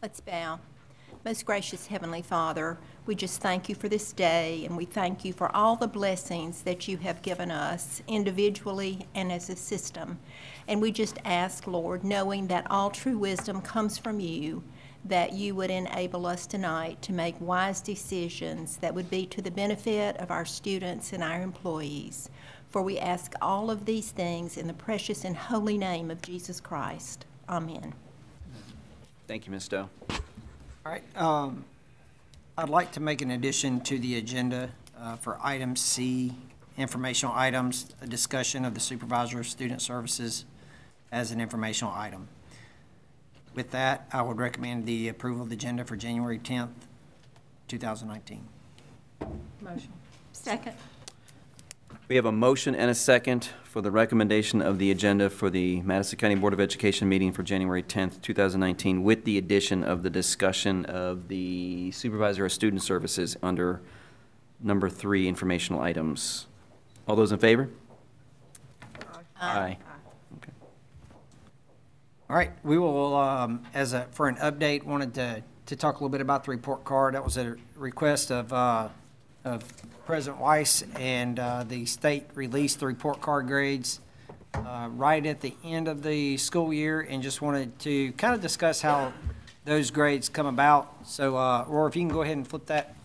Let's bow. Most gracious Heavenly Father, we just thank you for this day, and we thank you for all the blessings that you have given us individually and as a system. And we just ask, Lord, knowing that all true wisdom comes from you, that you would enable us tonight to make wise decisions that would be to the benefit of our students and our employees. For we ask all of these things in the precious and holy name of Jesus Christ. Amen. Thank you, Ms. Stowe. All right. I'd like to make an addition to the agenda for item C, informational items, a discussion of the supervisor of student services as an informational item. With that, I would recommend the approval of the agenda for January 10th, 2019. Motion. Second. We have a motion and a second for the recommendation of the agenda for the Madison County Board of Education meeting for January 10th, 2019, with the addition of the discussion of the supervisor of student services under number 3, informational items. All those in favor? Aye. Okay. All right. We will, for an update, wanted to talk a little bit about the report card. That was a request of President Weiss, and the state released the report card grades right at the end of the school year, and just wanted to kind of discuss how those grades come about. So, Aurora, if you can go ahead and flip that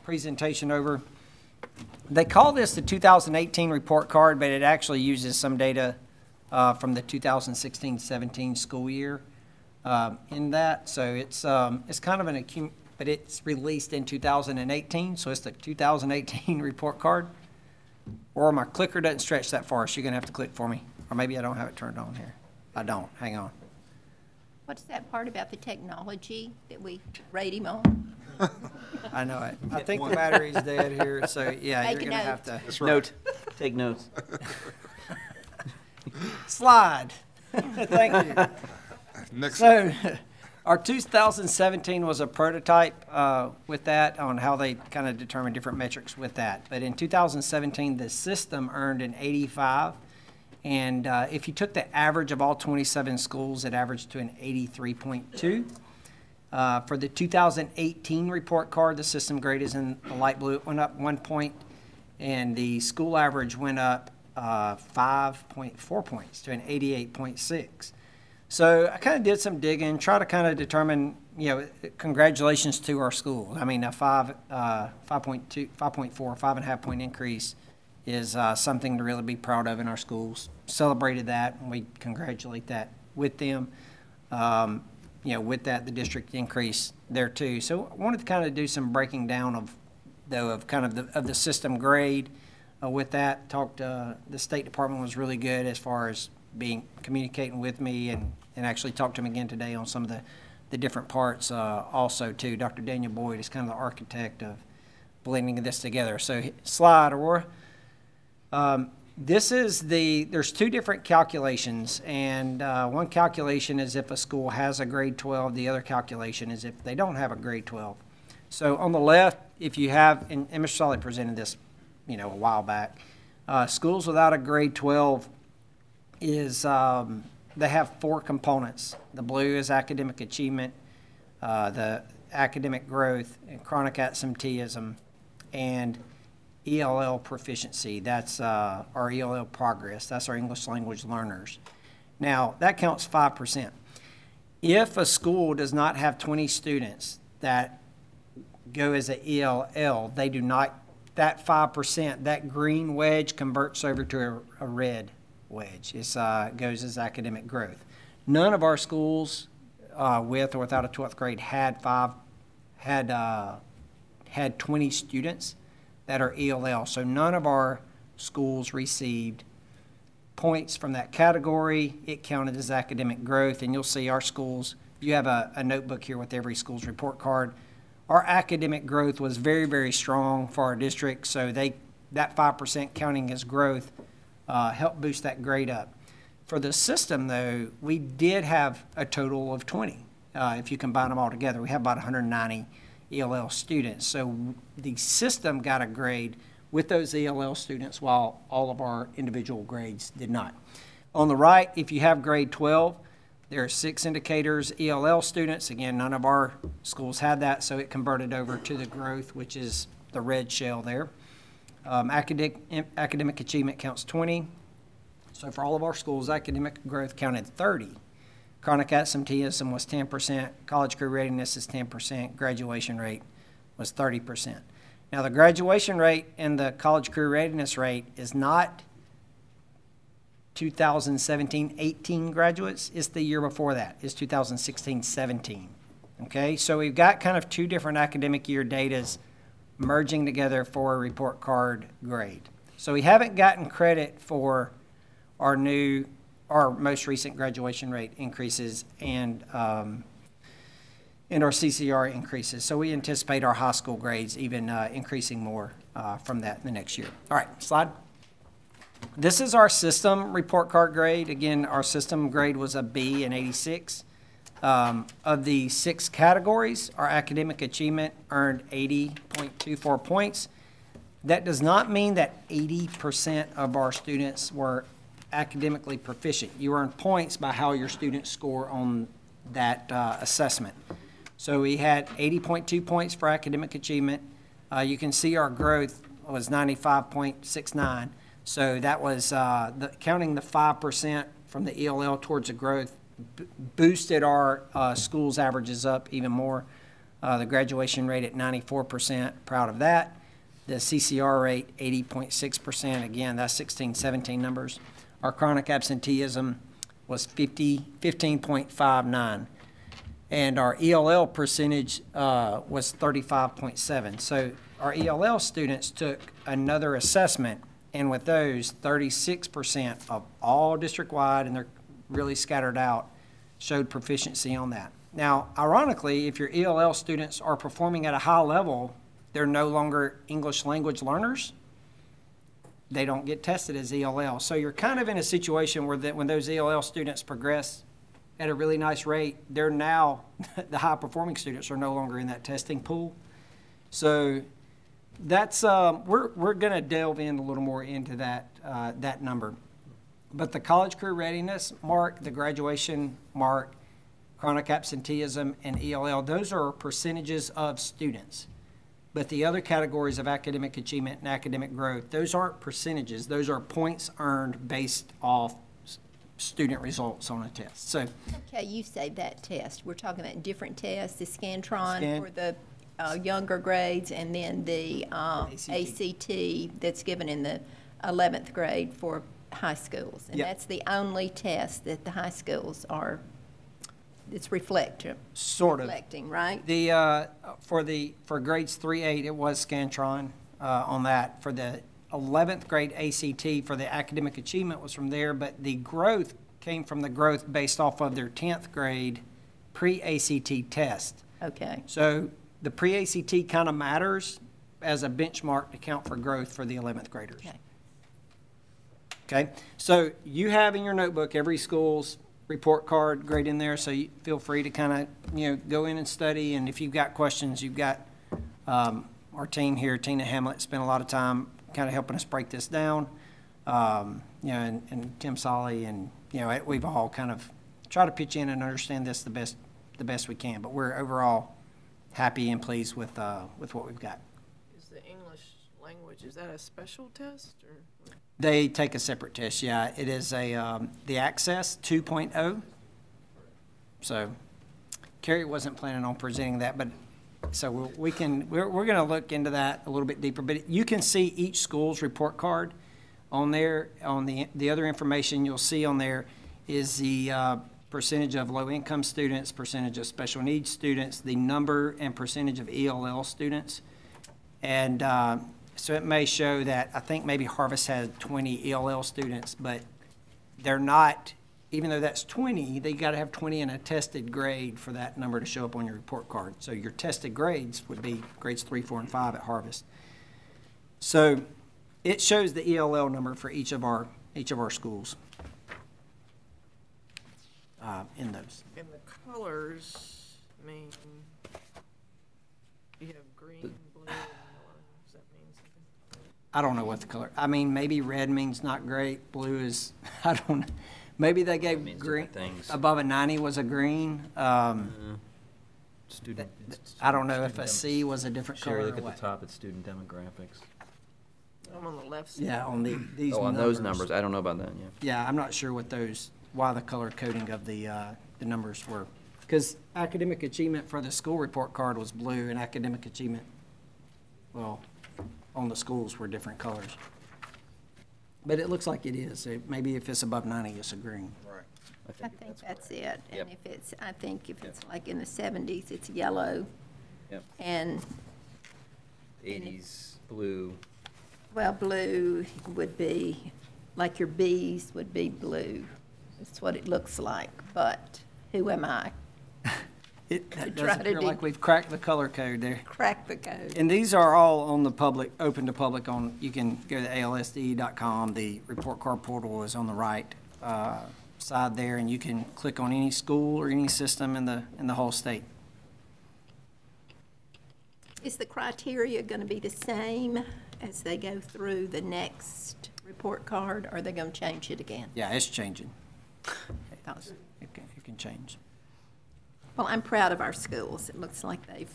presentation over. They call this the 2018 report card, but it actually uses some data from the 2016-17 school year in that. So it's kind of an but it's released in 2018, so it's the 2018 report card. Or my clicker doesn't stretch that far, so you're going to have to click for me. Or maybe I don't have it turned on here. I don't. Hang on. What's that part about the technology that we rate him on? I know it. I think the battery's dead here, so yeah, Make you're going to have to. That's right. Note. Take notes. Slide. Thank you. Next. So, our 2017 was a prototype with that on how they kind of determine different metrics with that. But in 2017, the system earned an 85. And if you took the average of all 27 schools, it averaged to an 83.2. For the 2018 report card, the system grade is in the light blue. It went up 1 point, and the school average went up 5.4 points to an 88.6. So I kind of did some digging, try to kind of determine, congratulations to our school. I mean, a 5.4, 5.5 point increase is something to really be proud of in our schools. Celebrated that, and we congratulate that with them. With that, the district increased there too. So I wanted to kind of do some breaking down of the system grade with that. The State Department was really good as far as communicating with me, and actually talked to him again today on some of the different parts also too. Dr. Daniel Boyd is kind of the architect of blending this together. So slide, Aurora. There's two different calculations, and one calculation is if a school has a grade 12, the other calculation is if they don't have a grade 12. So on the left, if you have, and Mr. Solly presented this, a while back, schools without a grade 12 is, they have 4 components. The blue is academic achievement, the academic growth, and chronic absenteeism, and ELL proficiency. That's our ELL progress. That's our English language learners. Now, that counts 5%. If a school does not have 20 students that go as an ELL, they do not, that 5%, that green wedge converts over to a red wedge. It goes as academic growth. None of our schools with or without a 12th grade had 20 students that are ELL. So none of our schools received points from that category. It counted as academic growth, and you'll see our schools, you have a notebook here with every school's report card. Our academic growth was very, very strong for our district, so that 5% counting as growth helped boost that grade up. For the system, though, we did have a total of 20. If you combine them all together, we have about 190 ELL students. So the system got a grade with those ELL students while all of our individual grades did not. On the right, if you have grade 12, There are 6 indicators. ELL students, again, none of our schools had that, so it converted over to the growth, which is the red shell there. Academic achievement counts 20. So for all of our schools, academic growth counted 30. Chronic absenteeism was 10%. College career readiness is 10%. Graduation rate was 30%. Now, the graduation rate and the college career readiness rate is not 2017-18 graduates. It's the year before that. It's 2016-17. Okay, so we've got kind of 2 different academic year datas merging together for a report card grade. So we haven't gotten credit for our most recent graduation rate increases and our CCR increases. So we anticipate our high school grades even increasing more from that in the next year. All right, slide. This is our system report card grade. Again, our system grade was a B in 86. Of the 6 categories, our academic achievement earned 80.24 points. That does not mean that 80% of our students were academically proficient. You earn points by how your students score on that assessment. So we had 80.2 points for academic achievement. You can see our growth was 95.69. So that was counting the 5% from the ELL towards the growth boosted our schools averages up even more. The graduation rate at 94%, proud of that. The CCR rate 80.6%, again, that's 16-17 numbers. Our chronic absenteeism was 15.59. And our ELL percentage was 35.7. So our ELL students took another assessment, and with those, 36% of all district-wide, and they're really scattered out, showed proficiency on that. Now, ironically, if your ELL students are performing at a high level, they're no longer English language learners. They don't get tested as ELL. So you're kind of in a situation where when those ELL students progress at a really nice rate, they're now, the high-performing students are no longer in that testing pool. So that's, we're going to delve in a little more into that, that number. But the college career readiness mark, the graduation mark, chronic absenteeism, and ELL, those are percentages of students. But the other categories of academic achievement and academic growth, those aren't percentages. Those are points earned based off student results on a test. So, okay, you say that test. We're talking about different tests, the Scantron for the younger grades, and then the ACT that's given in the 11th grade for high schools. And that's the only test that the high schools are, it's reflecting, right? The for grades 3-8, it was Scantron on that. For the 11th grade ACT, for the academic achievement was from there, but the growth came from the growth based off of their 10th grade pre-ACT test. Okay. So the pre-ACT kind of matters as a benchmark to count for growth for the 11th graders. Okay. Okay, so you have in your notebook every school's report card grade in there, so you feel free to kind of, go in and study, and if you've got questions, you've got our team here, Tina Hamlet, spent a lot of time kind of helping us break this down, and Tim Solly, and, we've all kind of tried to pitch in and understand this the best we can, but we're overall happy and pleased with what we've got. Is the English language, is that a special test, or? They take a separate test, yeah. It is the Access 2.0. So Carrie wasn't planning on presenting that, but so we're going to look into that a little bit deeper. But you can see each school's report card on there. On the other information you'll see on there is the percentage of low-income students, percentage of special needs students, the number and percentage of ELL students, and so it may show that I think maybe Harvest had 20 ELL students, but they're not, even though that's 20, they got to have 20 in a tested grade for that number to show up on your report card. So your tested grades would be grades 3, 4, and 5 at Harvest. So it shows the ELL number for each of our schools in those. And the colors mean you have green, blue, and yellow. Does that mean something? I don't know what the color, I mean, maybe red means not great, blue is, I don't know. Maybe they gave means green, different things. above a 90 was a green. Student. I don't know if a C was a different color Sherry, or look at what. the top, it's student demographics. I'm on the left side. Yeah, on these Oh, on those numbers, I don't know about that, yeah. Yeah, I'm not sure what why the color coding of the numbers were. Because academic achievement for the school report card was blue, and academic achievement, well, on the schools were different colors. But it looks like it is. Maybe if it's above 90, it's a green. Right. I think that's it. Yep. And I think if it's like in the 70s, it's yellow. Yep. And, 80s, blue. well, blue would be, like your Bs would be blue. That's what it looks like, but who am I? It try does to appear do- like we've cracked the color code there. Crack the code. And these are all on the public, open to public on, you can go to alsd.com. The report card portal is on the right side there, and you can click on any school or any system in the whole state. Is the criteria going to be the same as they go through the next report card, or are they going to change it again? Yeah, it's changing. Because- It can change. Well, I'm proud of our schools. It looks like they've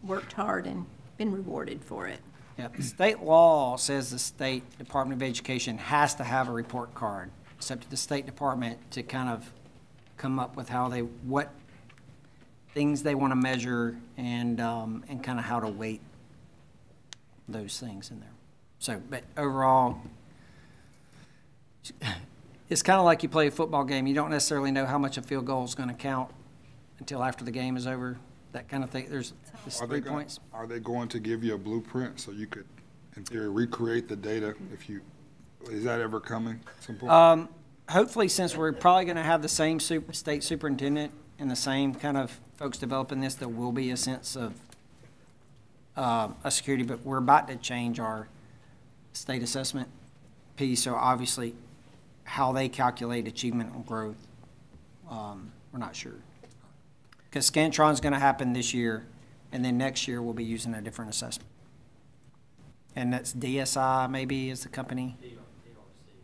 worked hard and been rewarded for it. Yep. State law says the State Department of Education has to have a report card. It's up to the State Department to kind of come up with what things they want to measure and kind of how to weight those things in there. So, but overall, it's kind of like you play a football game. You don't necessarily know how much a field goal is going to count until after the game is over, that kind of thing. There's Are 3 they points. Are they going to give you a blueprint so you could, in theory, recreate the data is that ever coming? Some point? Hopefully, since we're probably going to have the same state superintendent and the same kind of folks developing this, there will be a sense of a security, but we're about to change our state assessment piece, so obviously how they calculate achievement and growth, we're not sure. Because Scantron's going to happen this year, and then next year we'll be using a different assessment. And that's DSI maybe is the company?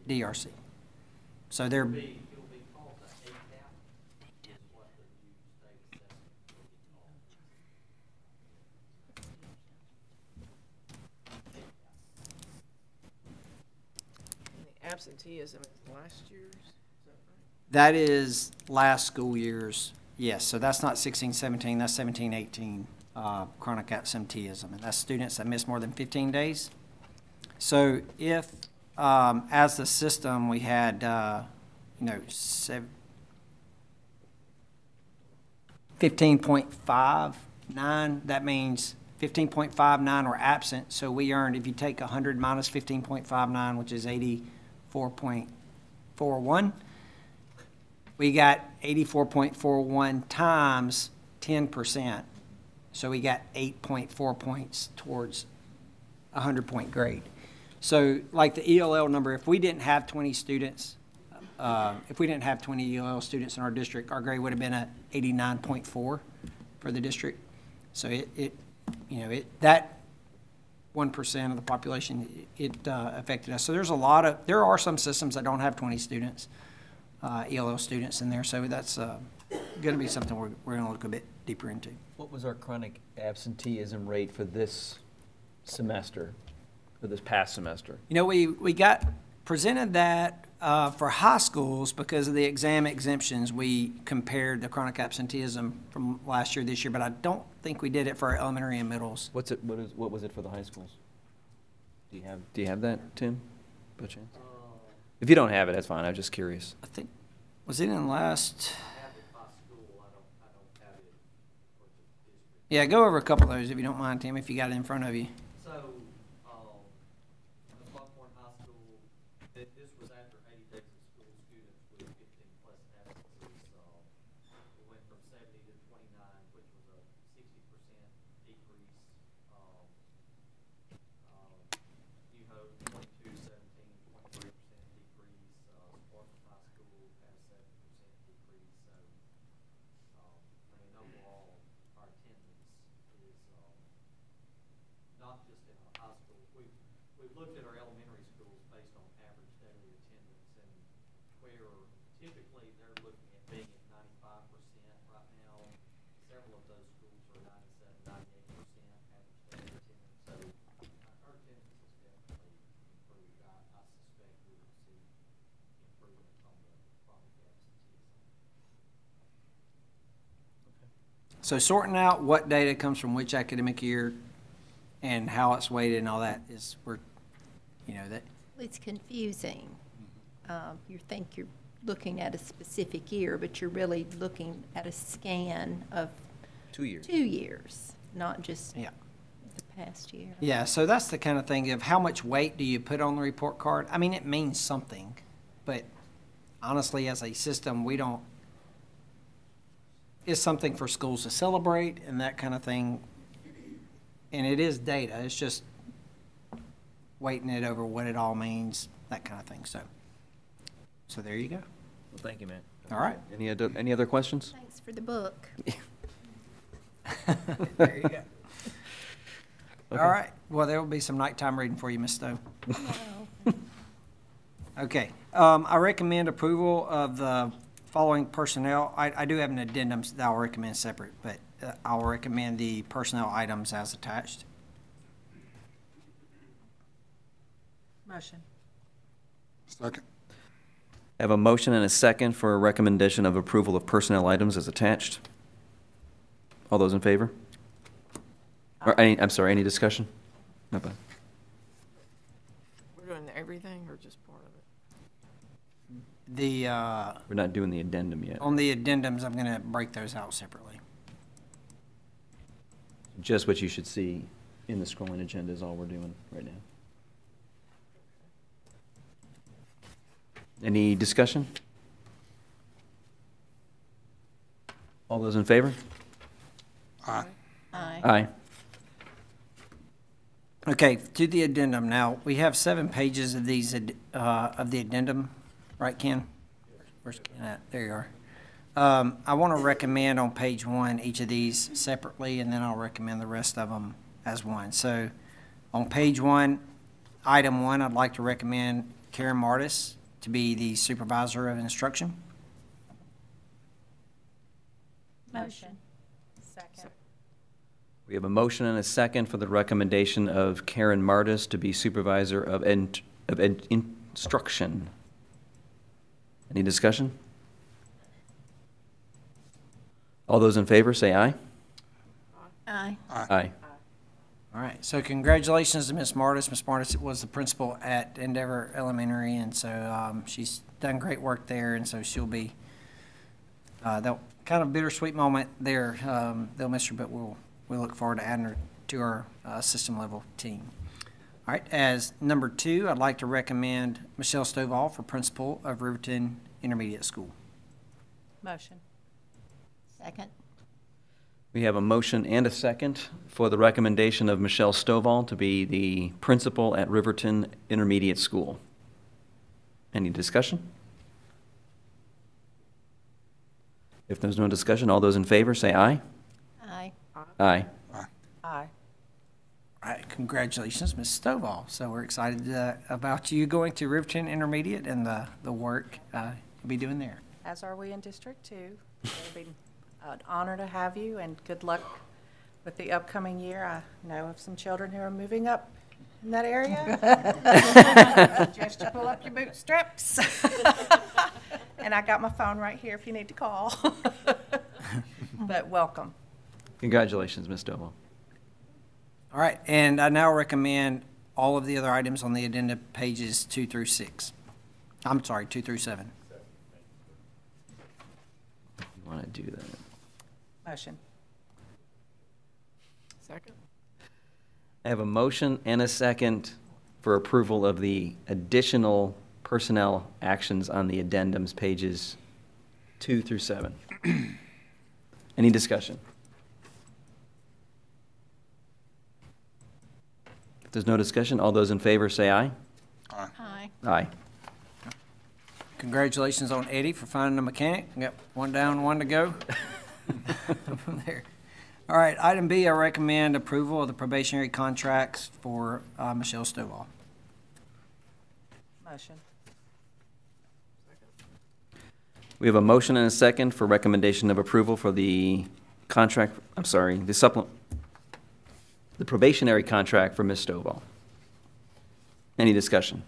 DRC. So they're, It'll be called the ACAP, is what the new state assessment will be called. And the absenteeism is last year's, is that right? that is last school year's, yes, so that's not 16-17, that's 17-18 chronic absenteeism, and that's students that miss more than 15 days. So if, as the system, we had, 15.59, that means 15.59 were absent, so we earned, if you take 100 minus 15.59, which is 84.41, we got 84.41 times 10%, so we got 8.4 points towards a 100-point grade. So like the ELL number, if we didn't have 20 students, if we didn't have 20 ELL students in our district, our grade would have been at 89.4 for the district. So that 1% of the population, it affected us. So there are some systems that don't have 20 students, ELL students in there. So that's going to be something we're going to look a bit deeper into. What was our chronic absenteeism rate for this semester, for this past semester? We got presented that for high schools because of the exam exemptions. We compared the chronic absenteeism from last year, this year, but I don't think we did it for our elementary and middles. What was it for the high schools? Do you have that, Tim, by chance? If you don't have it, that's fine. I'm just curious. I think, was it in last? I have it by school, I don't have it for the district. Yeah, go over a couple of those if you don't mind, Tim, if you got it in front of you. So, the Buckhorn High School, this was after 80 days of school, students with 15 plus absences. It went from 70 to 29, which was a 60% decrease. New Hope, 22, 17, 23% decrease. Spartan High School had a 7% decrease. So, overall, our attendance is not just in our high schools. We've looked at our elementary schools based on average daily attendance and where typically they're looking at being at 95% right now. Several of those schools are 97, 98% average daily attendance. So our attendance is definitely improved. I suspect we will see improvement on the chronic absenteeism. So sorting out what data comes from which academic year and how it's weighted and all that is, that. It's confusing. You think you're looking at a specific year, but you're really looking at a scan of 2 years. 2 years, not just Yeah. the past year. Yeah, so that's the kind of thing of how much weight do you put on the report card? I mean, it means something, but honestly, as a system, we don't, it's something for schools to celebrate and that kind of thing. And it is data, it's just weighting it over what it all means, that kind of thing, so there you go. Well, thank you, Matt. All right. Any other questions? Thanks for the book. There you go. All right, well, there will be some nighttime reading for you, Ms. Stowe. Wow. Okay, I recommend approval of the following personnel. I do have an addendum that I'll recommend separate, but I'll recommend the personnel items as attached. Motion. Second. I have a motion and a second for a recommendation of approval of personnel items as attached. All those in favor? Or any discussion? No, bad. We're doing everything or just part of it? The, We're not doing the addendum yet. on the addendums, I'm gonna break those out separately. Just what you should see in the scrolling agenda is all we're doing right now. Any discussion? All those in favor? Aye. Aye. Aye. Okay, to the addendum now, we have 7 pages of these, of the addendum, right, Ken? Where's Ken at? There you are. I want to recommend on page 1 each of these separately, and then I'll recommend the rest of them as one. So on page 1, item 1, I'd like to recommend Karen Martes to be the supervisor of instruction. Motion. Second. We have a motion and a second for the recommendation of Karen Martes to be supervisor of instruction. Any discussion? All those in favor say aye. Aye. Aye. All right, so congratulations to Ms. Martes. Ms. Martes was the principal at Endeavor Elementary, and so she's done great work there, and so she'll be, that kind of bittersweet moment there. They'll miss her, but we'll look forward to adding her to our system level team. All right, as number 2, I'd like to recommend Michelle Stovall for principal of Riverton Intermediate School. Motion. Second. We have a motion and a second for the recommendation of Michelle Stovall to be the principal at Riverton Intermediate School. Any discussion? If there's no discussion, all those in favor say aye. Aye. Aye. Aye. All right, congratulations, Ms. Stovall. So we're excited about you going to Riverton Intermediate and the work you'll be doing there. As are we in District 2. It'll be an honor to have you, and good luck with the upcoming year. I know of some children who are moving up in that area. Just to pull up your bootstraps. And I got my phone right here if you need to call. But welcome. Congratulations, Ms. Stovall. All right, and I now recommend all of the other items on the addenda pages 2 through 6. I'm sorry, 2 through 7. You want to do that? Motion. Second. I have a motion and a second for approval of the additional personnel actions on the addendums, pages 2 through 7. Any discussion? If there's no discussion, all those in favor say aye. Aye. Aye. Congratulations on Eddie for finding a mechanic. Yep, one down, one to go. From there. All right, item B, I recommend approval of the probationary contracts for Michelle Stovall. Motion. We have a motion and a second for recommendation of approval for the contract, I'm sorry, the probationary contract for Ms. Stovall. Any discussion?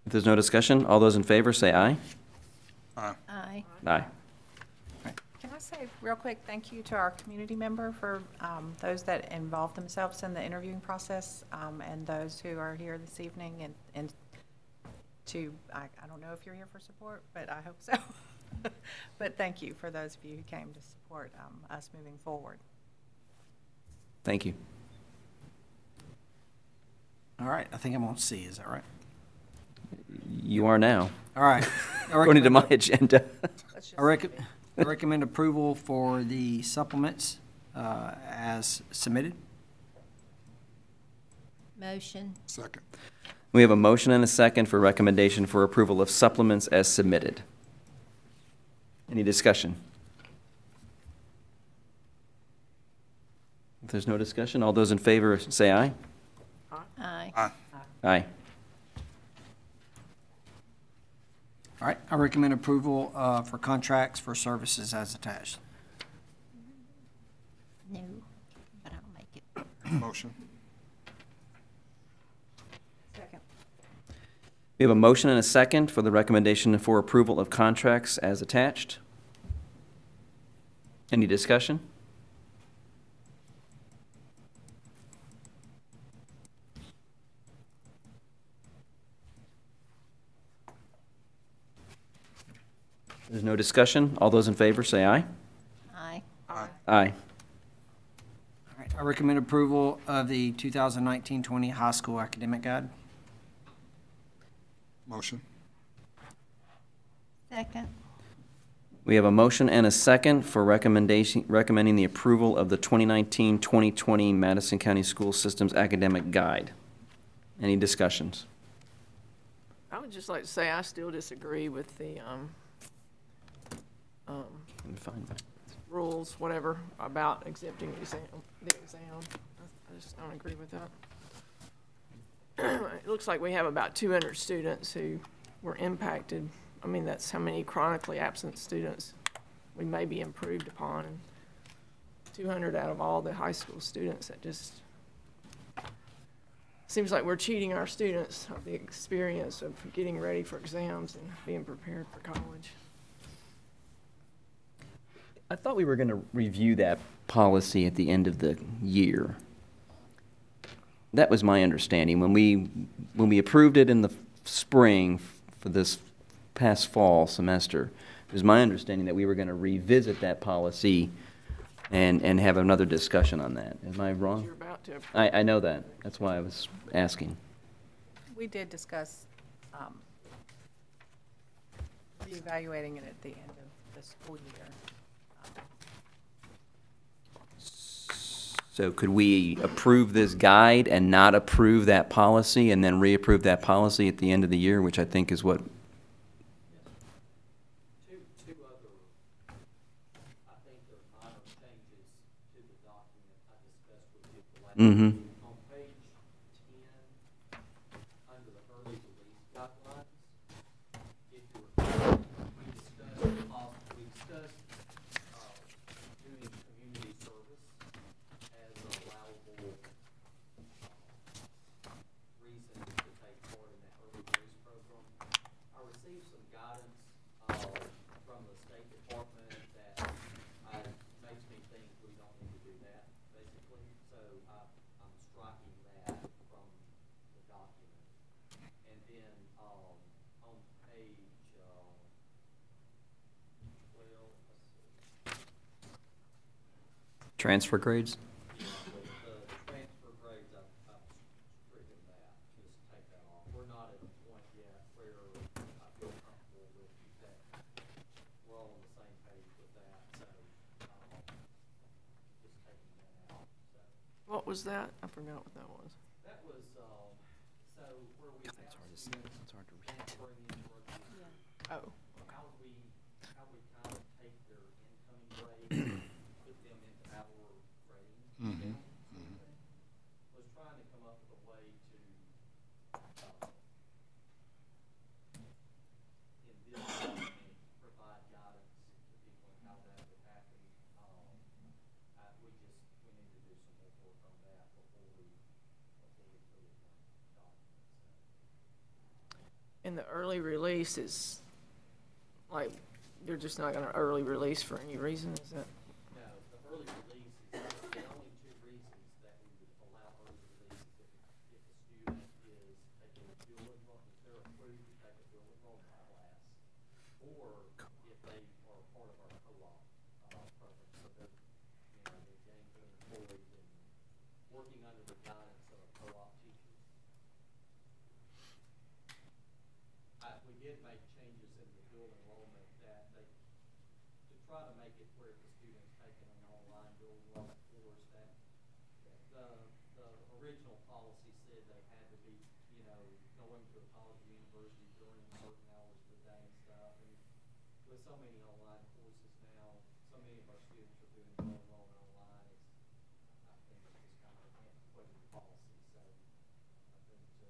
If there's no discussion, all those in favor say aye. Aye. Aye. Aye. Can I say real quick, thank you to our community member for those that involved themselves in the interviewing process, and those who are here this evening, and to, I don't know if you're here for support, but I hope so. But thank you for those of you who came to support us moving forward. Thank you. All right, I think I'm on C, is that right? You are now, All right. according to my agenda. Let's just- I recommend approval for the supplements as submitted. Motion. Second. We have a motion and a second for recommendation for approval of supplements as submitted. Any discussion? If there's no discussion, all those in favor say aye. Aye. Aye. Aye. All right, I recommend approval for contracts for services as attached. No, but I'll make it. Motion. Second. We have a motion and a second for the recommendation for approval of contracts as attached. Any discussion? There's no discussion. All those in favor say aye. Aye. Aye. Aye. All right, I recommend approval of the 2019-20 high school academic guide. Motion. Second. We have a motion and a second for recommending the approval of the 2019-2020 Madison County School Systems Academic Guide. Any discussions? I would just like to say I still disagree with the Fine. rules, whatever, about exempting the exam. I just don't agree with that. It looks like we have about 200 students who were impacted. I mean, that's how many chronically absent students we may be improved upon. And 200 out of all the high school students, that just seems like we're cheating our students of the experience of getting ready for exams and being prepared for college. I thought we were going to review that policy at the end of the year. That was my understanding. When we approved it in the spring for this past fall semester, it was my understanding that we were going to revisit that policy and have another discussion on that. Am I wrong? You're about to. I know that. That's why I was asking. We did discuss reevaluating it at the end of the school year. So could we approve this guide and not approve that policy and then reapprove that policy at the end of the year, which I think is what? Two other, I think there are minor changes to the document I discussed with you at the last Mm-hmm. meeting. On page 10, under the early release guidelines, if you recall, we discussed doing community service as an allowable reason to take part in that early release program. I received some guidance from the State Department that makes me think we don't need to do that, basically. So I'm striking that from the document. And then on page 12, let's see. Transfer grades? The transfer grades, I've stricken that, just take that off. We're not at a point yet where I feel comfortable with that. We're all on the same page with that, so, just taking that out, so. What was that? I forgot what that was. That was, so where we have students transferring into our district, Oh. how we kind of take their incoming grades, put them into our grading scale. Was trying to come up with a way to early release is, like, they're just not gonna early release for any reason, is that? No, the early release is the only two reasons that we would allow early release if the student is taking a dual enrollment, if they're approved to take a dual enrollment class, or if they are part of our co-op program, so they're, you know, they're gainfully employed and working under the guidance of co-op teachers. We did make changes in the dual enrollment that they, to try to make it where if the student's taking an online dual enrollment course, that the original policy said they had to be, you know, going to a college or university during certain hours of the day and stuff. And with so many online courses now, so many of our students are doing dual enrollment online. I think it's just kind of an antiquated policy. So I think to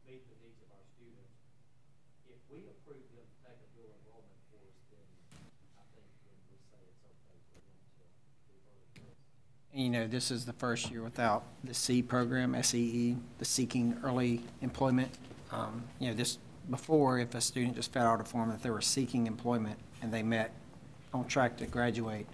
meet the needs of our students, if we approve them to take a dual enrollment course, then I think when we say it's okay for them to do early release. You know, this is the first year without the C program, SEE, the Seeking Early Employment. You know, this, before, if a student just filled out a form that they were seeking employment and they met on track to graduate,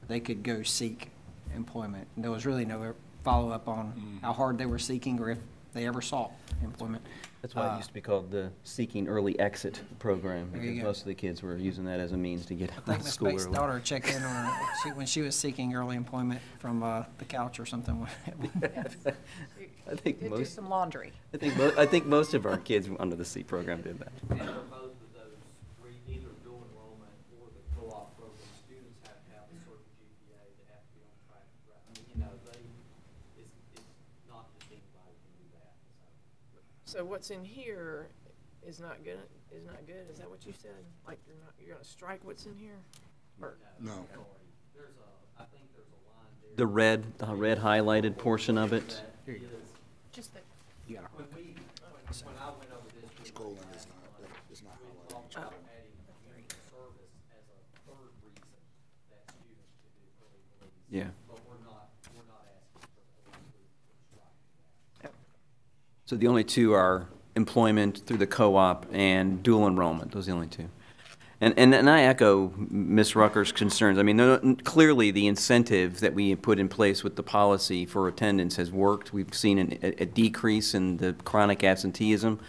they could go seek employment. And there was really no follow-up on how hard they were seeking or if they ever sought employment. That's why it used to be called the Seeking Early Exit Program, There you because go. most of the kids were using that as a means to get I out think of Ms. school Bates' early. daughter checked in on her when she was seeking early employment from the couch or something. I think Did do most, some laundry. I think most of our kids under the C program did that. And for both of those, either dual enrollment or the co-op program, students have to have a certain GPA, they have to be on track to graduate. I mean, you know, it's not just anybody can do that, so. So what's in here is not good, is that what you said? Like, you're gonna strike what's in here? Or, No. Sorry. I think there's a line there. The red highlighted portion of it. That is, Just the, when I went over this. with Scrolling the is not, it's not we highlighted. talked about adding community service as a third reason that students could do early release. Yeah. But we're not asking for the early release, we're striking that. So the only two are employment through the co-op and dual enrollment. Those are the only two. And I echo Ms. Rucker's concerns. I mean, clearly the incentive that we put in place with the policy for attendance has worked. We've seen a decrease in the chronic absenteeism,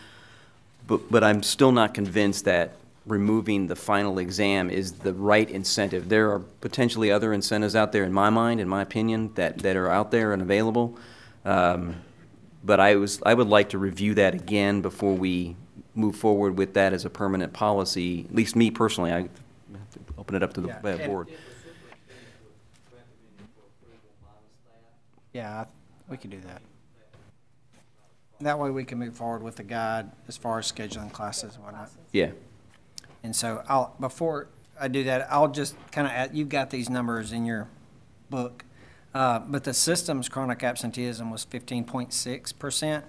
but I'm still not convinced that removing the final exam is the right incentive. There are potentially other incentives out there, in my mind, in my opinion, that are out there and available. But I would like to review that again before we move forward with that as a permanent policy. At least me personally, I have to open it up to the Yeah, board. If the superintendent was recommending for approval minus that, Yeah, we could do that. That way we can move forward with the guide as far as scheduling classes and whatnot. Yeah. And so before I do that, I'll just kind of, you've got these numbers in your book, but the system's chronic absenteeism was 15.6%.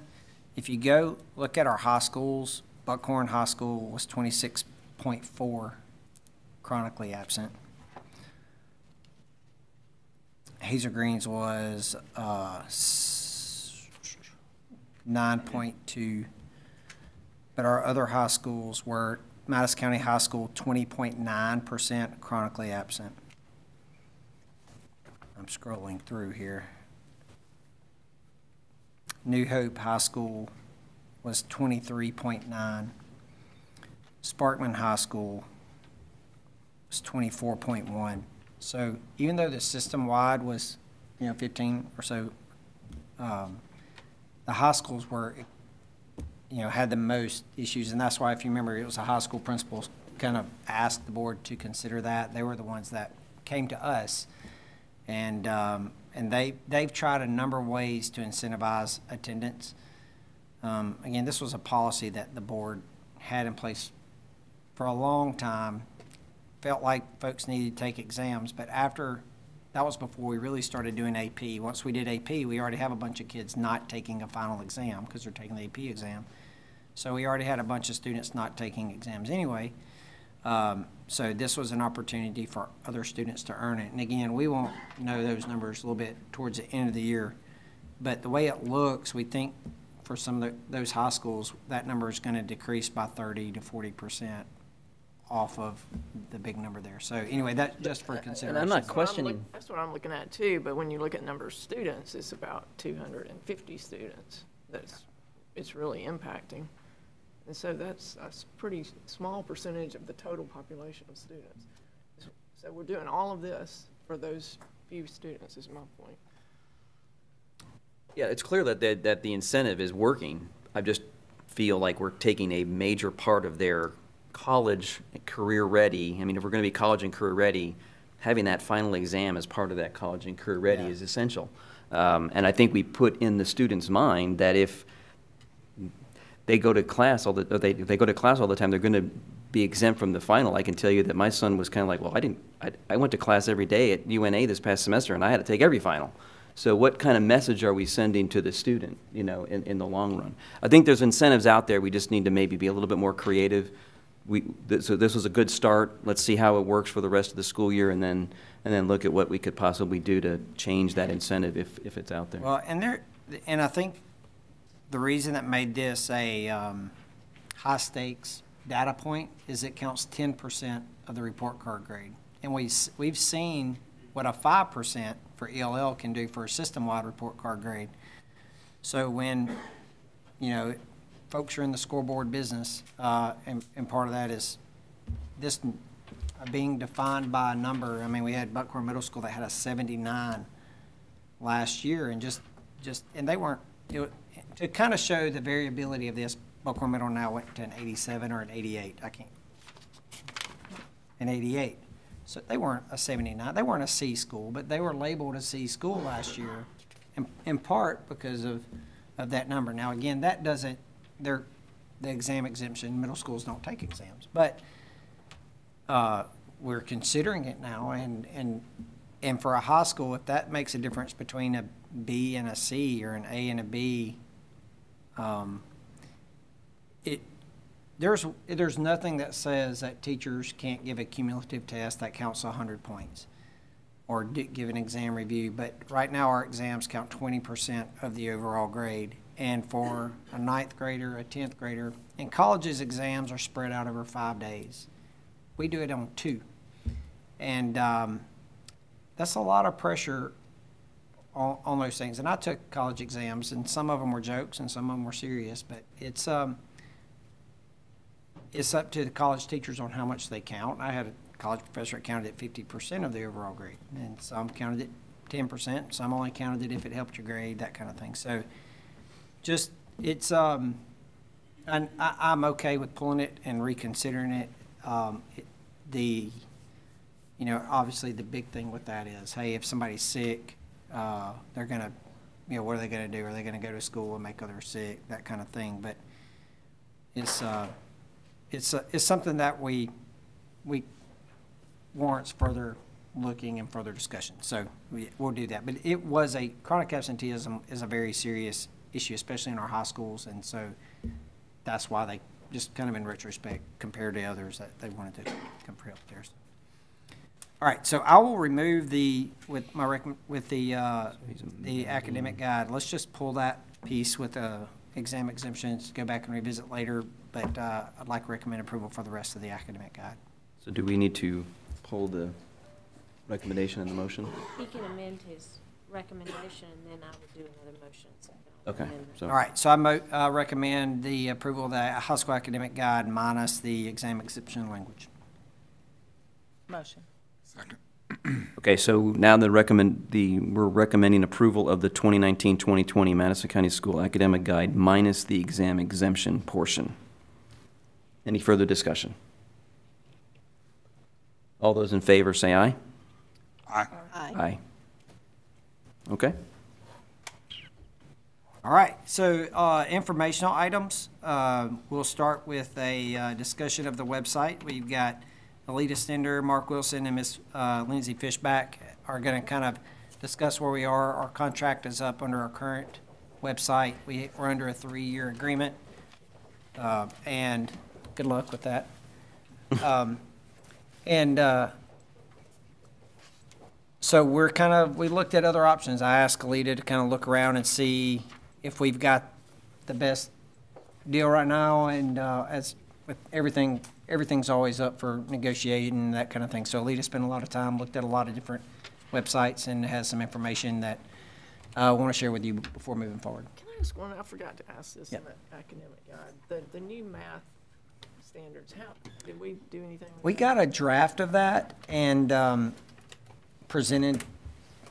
If you go look at our high schools, Buckhorn High School was 26.4 chronically absent. Hazel Greens was 9.2, but our other high schools were Madison County High School, 20.9% chronically absent. I'm scrolling through here. New Hope High School was 23.9. Sparkman High School was 24.1. So even though the system-wide was, 15 or so, the high schools were, had the most issues. And that's why, if you remember, it was the high school principals kind of asked the board to consider that. They were the ones that came to us. And they've tried a number of ways to incentivize attendance. Again, this was a policy that the board had in place for a long time. Felt like folks needed to take exams, but that was before we really started doing AP. Once we did AP, we already have a bunch of kids not taking a final exam because they're taking the AP exam. So we already had a bunch of students not taking exams anyway. So this was an opportunity for other students to earn it. And again, we won't know those numbers a little bit towards the end of the year. But the way it looks, we think for some of those high schools, that number is going to decrease by 30 to 40% off of the big number there. So anyway, that just for consideration. And I'm not questioning. That's what I'm looking at too, but when you look at number of students, it's about 250 students. It's really impacting. And so that's a pretty small percentage of the total population of students. So we're doing all of this for those few students is my point. Yeah, it's clear that the incentive is working. I just feel like we're taking a major part of their college career ready. I mean, if we're going to be college and career ready, having that final exam as part of that college and career ready is essential. And I think we put in the student's mind that if they go to class all the time, they're going to be exempt from the final. I can tell you that my son was kind of like, well, I went to class every day at UNA this past semester, and I had to take every final. So what kind of message are we sending to the student, you know, in the long run? I think there's incentives out there. We just need to maybe be a little bit more creative. So this was a good start. Let's see how it works for the rest of the school year, and then look at what we could possibly do to change that incentive if it's out there. Well, and I think the reason that made this a high stakes data point is it counts 10% of the report card grade, and we've seen what a 5% for ELL can do for a system-wide report card grade. So when, you know, folks are in the scoreboard business, and part of that is this being defined by a number. I mean, we had Buckhorn Middle School that had a 79 last year, and and they weren't, to kind of show the variability of this, Buckhorn Middle now went to an 87 or an 88. An 88. So they weren't a 79. They weren't a C school, but they were labeled a C school last year, in part because of that number. Now, again, that doesn't, the exam exemption, middle schools don't take exams, but we're considering it now, and for a high school, if that makes a difference between a B and a C or an A and a B, there's nothing that says that teachers can't give a cumulative test that counts 100 points or give an exam review, but right now our exams count 20% of the overall grade. And for a 9th grader, a 10th grader, and college's exams are spread out over 5 days. We do it on 2. And that's a lot of pressure on those things. And I took college exams, and some of them were jokes and some of them were serious, but it's up to the college teachers on how much they count. I had a college professor that counted at 50% of the overall grade, and some counted at 10%, some only counted it if it helped your grade, that kind of thing. So just, it's, and I'm okay with pulling it and reconsidering it. You know, obviously the big thing with that is, hey, if somebody's sick, they're going to, you know, what are they going to do? Are they going to go to school and make others sick? That kind of thing. But it's something that we warrants further looking and further discussion. So we'll do that. But it was chronic absenteeism is a very serious issue, especially in our high schools, and so that's why they just kind of in retrospect compared to others that they wanted to come for help there. All right, so I will remove the academic guide. Let's just pull that piece with exam exemptions, go back and revisit later, but I'd like to recommend approval for the rest of the academic guide. So do we need to pull the recommendation in the motion? He can amend his recommendation, and then I would do another motion. So Okay. All right, so I recommend the approval of the high school academic guide minus the exam exemption language. Motion. Second. Okay, so now we're recommending approval of the 2019-2020 Madison County School Academic Guide minus the exam exemption portion. Any further discussion? All those in favor say aye. Aye. Aye. Okay. All right, so informational items. We'll start with a discussion of the website. We've got Alita Stender, Mark Wilson, and Ms. Lindsay Fishback are going to kind of discuss where we are. Our contract is up under our current website. We're under a 3-year agreement, and good luck with that. So we looked at other options. I asked Alita to kind of look around and see if we've got the best deal right now, and as with everything, everything's always up for negotiating and that kind of thing. So Alita spent a lot of time, looked at a lot of different websites, and has some information that I want to share with you before moving forward. Can I ask one? I forgot to ask this in Yep. the academic guide. The new math standards, how, did we do anything with We that? got a draft of that and presented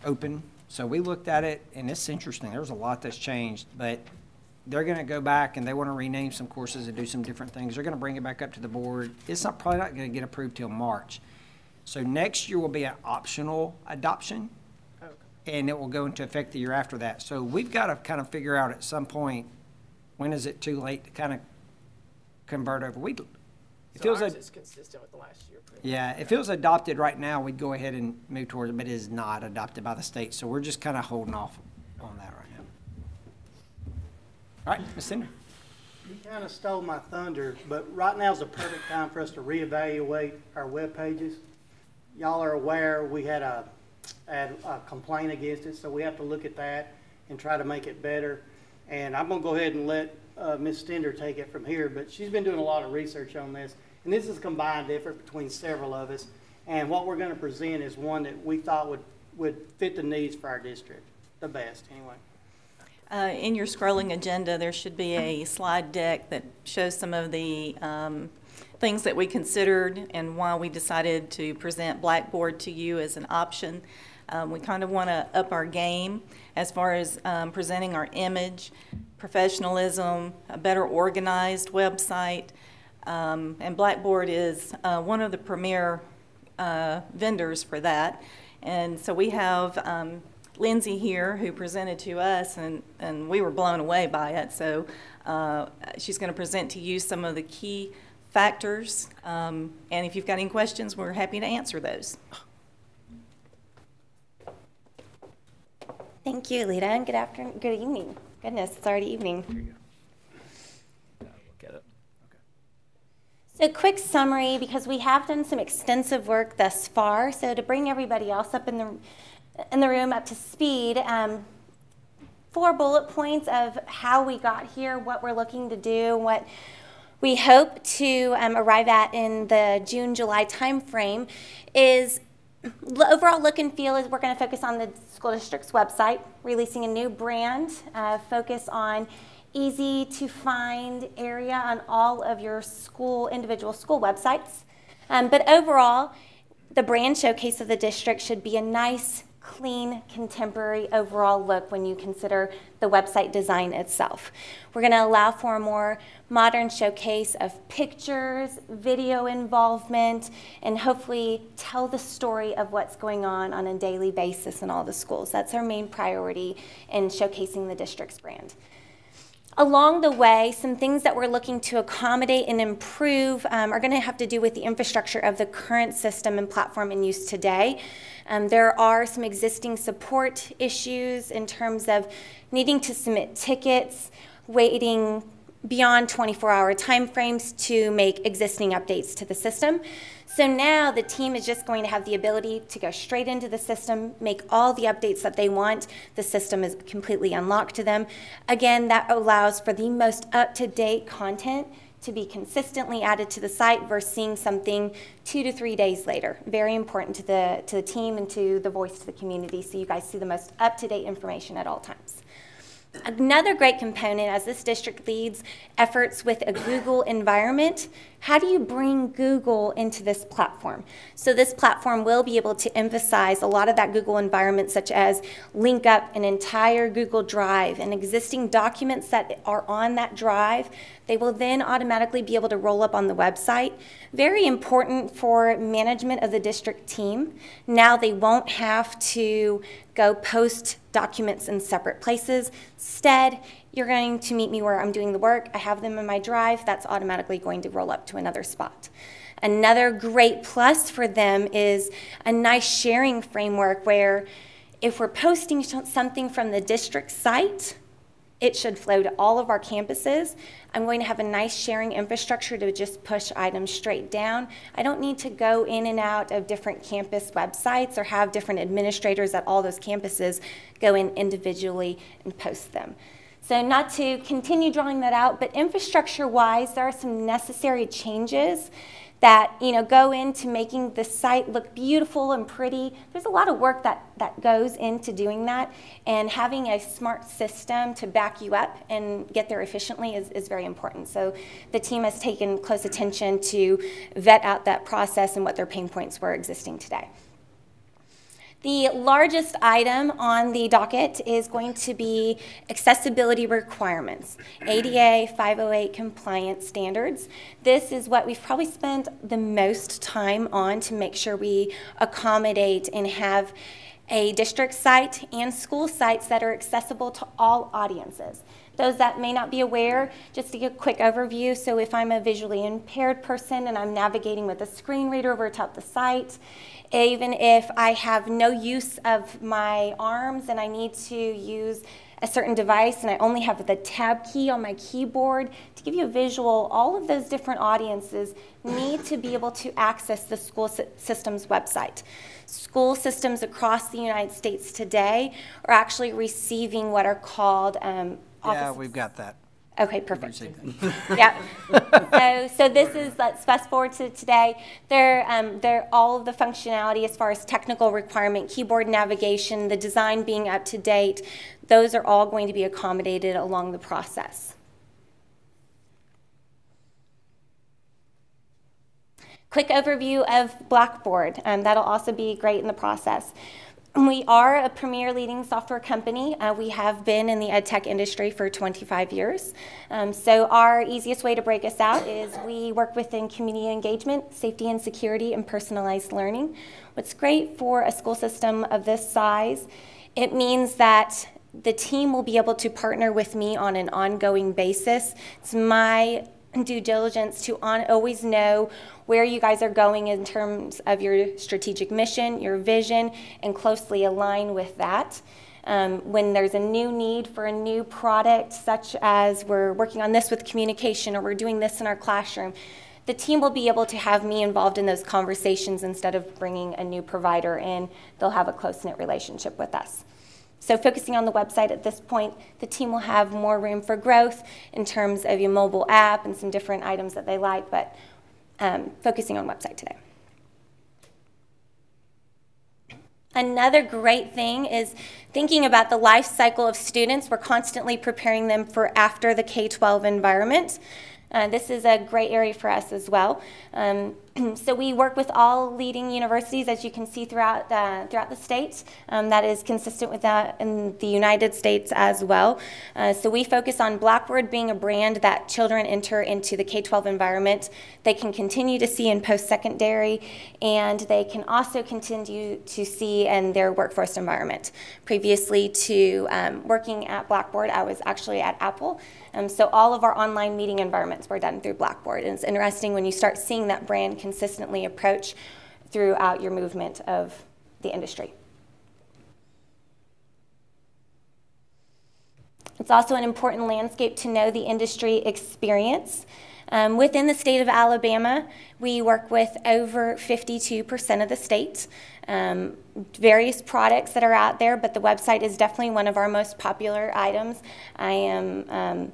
open. So we looked at it, and it's interesting. There's a lot that's changed, but they're going to go back and they want to rename some courses and do some different things. They're going to bring it back up to the board. It's not probably not going to get approved till March. So next year will be an optional adoption, Okay. and it will go into effect the year after that. So we've got to kind of figure out at some point, when is it too late to kind of convert over? It So feels ours like, is consistent with the last year. pretty yeah, much. if it was adopted right now, we'd go ahead and move towards it, but it is not adopted by the state. So we're just kind of holding off on that right now. All right, Ms. Cinder. You kind of stole my thunder, but right now is the perfect time for us to reevaluate our web pages. Y'all are aware we had a complaint against it, so we have to look at that and try to make it better. And I'm gonna go ahead and let Ms. Stender take it from here, but she's been doing a lot of research on this. And this is a combined effort between several of us. And what we're gonna present is one that we thought would fit the needs for our district the best, anyway. In your scrolling agenda, there should be a slide deck that shows some of the things that we considered and why we decided to present Blackboard to you as an option. We kind of want to up our game as far as presenting our image, professionalism, a better organized website, and Blackboard is one of the premier vendors for that. And so we have Lindsay here who presented to us, and we were blown away by it. So she's going to present to you some of the key factors, and if you've got any questions, we're happy to answer those. Thank you, Lita, and good evening. Goodness, it's already evening. Here you go. Look at it. So quick summary, because we have done some extensive work thus far, so to bring everybody else up in the room up to speed, 4 bullet points of how we got here, what we're looking to do, what we hope to arrive at in the June-July timeframe is overall look and feel is we're going to focus on the school district's website, releasing a new brand, focus on easy to find area on all of your individual school websites. But overall, the brand showcase of the district should be a nice, clean, contemporary overall look when you consider the website design itself. We're going to allow for a more modern showcase of pictures, video involvement, and hopefully tell the story of what's going on a daily basis in all the schools. That's our main priority in showcasing the district's brand. Along the way, some things that we're looking to accommodate and improve are going to have to do with the infrastructure of the current system and platform in use today. There are some existing support issues in terms of needing to submit tickets, waiting beyond 24-hour timeframes to make existing updates to the system. So now the team is just going to have the ability to go straight into the system, make all the updates that they want. The system is completely unlocked to them. Again, that allows for the most up-to-date content to be consistently added to the site versus seeing something 2 to 3 days later. Very important to the team and to the voice to the community, so you guys see the most up-to-date information at all times. Another great component as this district leads efforts with a Google environment, how do you bring Google into this platform? So this platform will be able to emphasize a lot of that Google environment, such as link up an entire Google Drive and existing documents that are on that drive. They will then automatically be able to roll up on the website. Very important for management of the district team. Now they won't have to go post documents in separate places. Instead, you're going to meet me where I'm doing the work. I have them in my drive. That's automatically going to roll up to another spot. Another great plus for them is a nice sharing framework where if we're posting something from the district site, it should flow to all of our campuses. I'm going to have a nice sharing infrastructure to just push items straight down. I don't need to go in and out of different campus websites or have different administrators at all those campuses go in individually and post them. So not to continue drawing that out, but infrastructure-wise, there are some necessary changes that go into making the site look beautiful and pretty. There's a lot of work that goes into doing that, and having a smart system to back you up and get there efficiently is very important. So the team has taken close attention to vet out that process and what their pain points were existing today. The largest item on the docket is going to be accessibility requirements, ADA 508 compliance standards. This is what we've probably spent the most time on to make sure we accommodate and have a district site and school sites that are accessible to all audiences. Those that may not be aware, just to give a quick overview, so if I'm a visually impaired person and I'm navigating with a screen reader over top the site, even if I have no use of my arms and I need to use a certain device and I only have the tab key on my keyboard, to give you a visual, all of those different audiences need to be able to access the school system's website. School systems across the United States today are actually receiving what are called Yeah, we've got that. Okay, perfect. Yeah. So this is, let's fast forward to today. They're all of the functionality as far as technical requirement, keyboard navigation, the design being up to date, those are all going to be accommodated along the process. Quick overview of Blackboard. That'll also be great in the process. We are a premier leading software company. We have been in the ed tech industry for 25 years. So our easiest way to break us out is we work within community engagement, safety and security, and personalized learning. What's great for a school system of this size, it means that the team will be able to partner with me on an ongoing basis. It's my due diligence to always know where you guys are going in terms of your strategic mission, your vision, and closely align with that. When there's a new need for a new product, such as we're working on this with communication or we're doing this in our classroom, the team will be able to have me involved in those conversations instead of bringing a new provider in. They'll have a close-knit relationship with us. So focusing on the website at this point, the team will have more room for growth in terms of your mobile app and some different items that they like, but focusing on website today. Another great thing is thinking about the life cycle of students. We're constantly preparing them for after the K-12 environment. This is a great area for us as well. So we work with all leading universities, as you can see throughout the state. That is consistent with that in the United States as well. So we focus on Blackboard being a brand that children enter into the K-12 environment. They can continue to see in post-secondary, and they can also continue to see in their workforce environment. Previously to working at Blackboard, I was actually at Apple. So all of our online meeting environments were done through Blackboard. And it's interesting when you start seeing that brand consistently approach throughout your movement of the industry. It's also an important landscape to know the industry experience. Within the state of Alabama, we work with over 52% of the state. Various products that are out there, but the website is definitely one of our most popular items. I am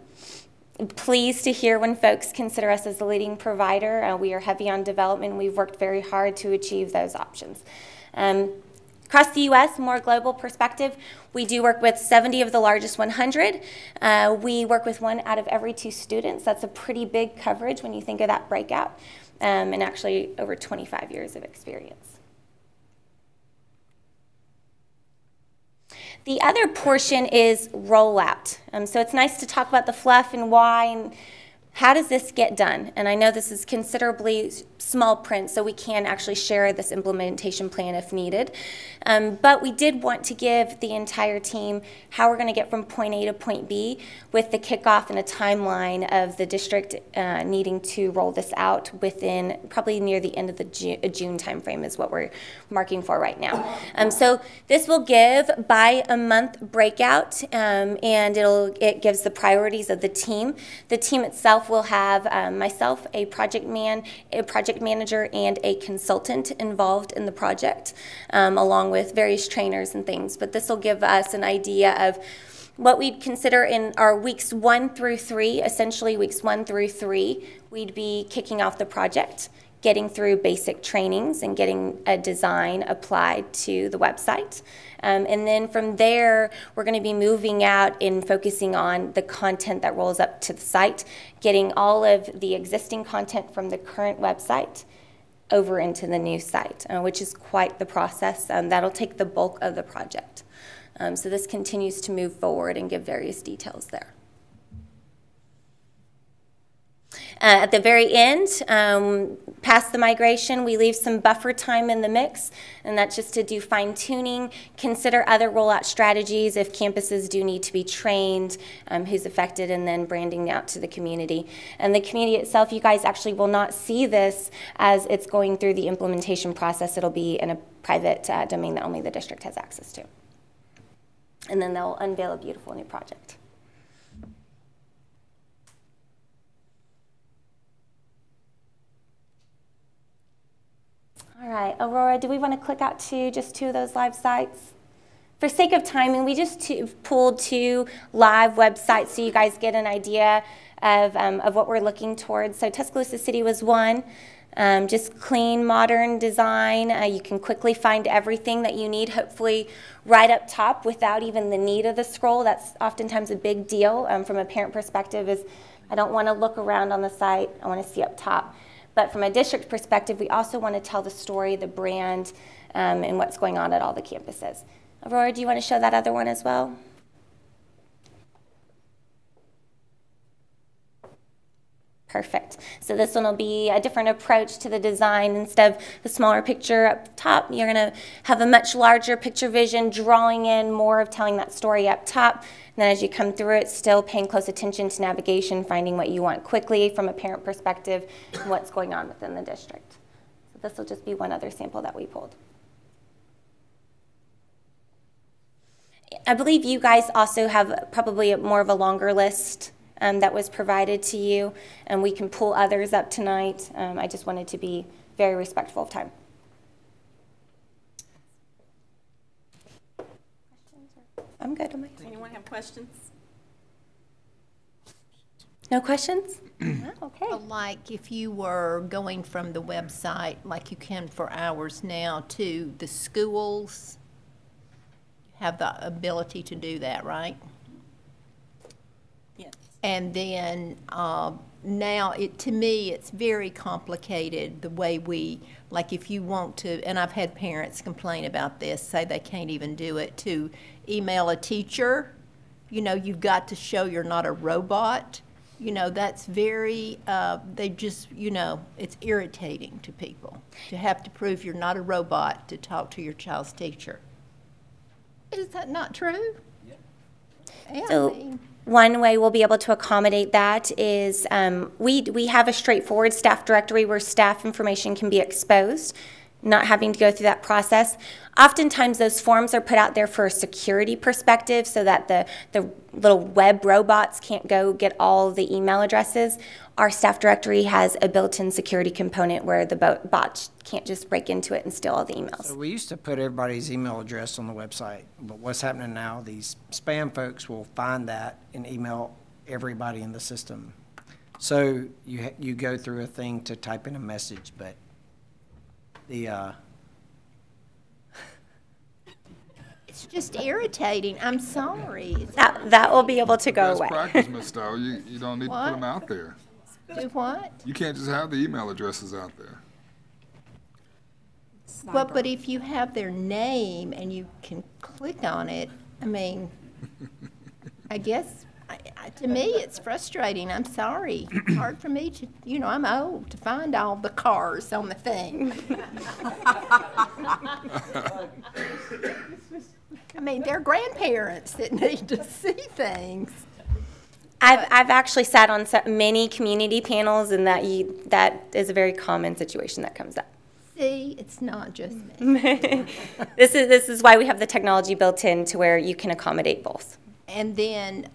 pleased to hear when folks consider us as the leading provider. We are heavy on development. We've worked very hard to achieve those options. Across the U.S., more global perspective, we do work with 70 of the largest 100. We work with 1 out of every 2 students. That's a pretty big coverage when you think of that breakout, and actually over 25 years of experience. The other portion is rollout. So it's nice to talk about the fluff and why and how does this get done? And I know this is considerably small print, so we can actually share this implementation plan if needed. But we did want to give the entire team how we're going to get from point A to point B with the kickoff and a timeline of the district needing to roll this out within probably near the end of the June timeframe is what we're marking for right now. So this will give by a month breakout, and it gives the priorities of the team. The team itself will have myself, a project manager, and a consultant involved in the project, along with various trainers and things. But this will give us an idea of what we'd consider in our weeks 1 through 3, essentially weeks 1 through 3, we'd be kicking off the project, getting through basic trainings and getting a design applied to the website. And then from there, we're going to be moving out and focusing on the content that rolls up to the site, getting all of the existing content from the current website over into the new site, which is quite the process. That'll take the bulk of the project. So this continues to move forward and give various details there. At the very end, past the migration, we leave some buffer time in the mix, and that's just to do fine-tuning, consider other rollout strategies if campuses do need to be trained, who's affected, and then branding out to the community. And the community itself, you guys actually will not see this as it's going through the implementation process. It'll be in a private domain that only the district has access to. And then they'll unveil a beautiful new project. All right, Aurora, do we want to click out to just 2 of those live sites? For sake of timing, we just pulled 2 live websites so you guys get an idea of what we're looking towards. So Tuscaloosa City was one, just clean, modern design. You can quickly find everything that you need, hopefully right up top without even the need of the scroll. That's oftentimes a big deal from a parent perspective is I don't want to look around on the site, I want to see up top. But from a district perspective, we also want to tell the story, the brand, and what's going on at all the campuses. Aurora, do you want to show that other one as well? Perfect. So this one will be a different approach to the design. Instead of the smaller picture up top, you're going to have a much larger picture vision, drawing in more of telling that story up top. And then as you come through it, still paying close attention to navigation, finding what you want quickly from a parent perspective and what's going on within the district. So this will just be one other sample that we pulled. I believe you guys also have probably more of a longer list that was provided to you, and we can pull others up tonight. I just wanted to be very respectful of time. I'm good. Does anyone have questions? No questions? Okay. Well, like if you were going from the website, like you can for hours now, to the schools, you have the ability to do that, right? Yes. And then now, to me, it's very complicated the way we, like if you want to, and I've had parents complain about this, say they can't even do it, to email a teacher, you know, you've got to show you're not a robot. You know, that's very, they just, you know, it's irritating to people to have to prove you're not a robot to talk to your child's teacher. Is that not true? Yeah. So one way we'll be able to accommodate that is we have a straightforward staff directory where staff information can be exposed, not having to go through that process. Oftentimes those forms are put out there for a security perspective so that the little web robots can't go get all the email addresses. Our staff directory has a built-in security component where the bots can't just break into it and steal all the emails. So we used to put everybody's email address on the website, but what's happening now, these spam folks will find that and email everybody in the system. So you go through a thing to type in a message, but the It's just irritating. I'm sorry. That will be able to go Best away. practice, Ms. Stowe. You don't need to What? put them out there. Do what? You can't just have the email addresses out there. Well, but if you have their name and you can click on it, I mean, I guess, to me, it's frustrating. I'm sorry. It's hard for me to, you know, I'm old, to find all the cars on the thing. I mean, they're grandparents that need to see things. I've actually sat on many community panels, and that is a very common situation that comes up. See, it's not just me. This is why we have the technology built in to where you can accommodate both. And then,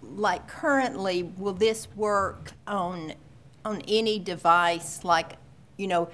like currently, will this work on any device? Like, you know,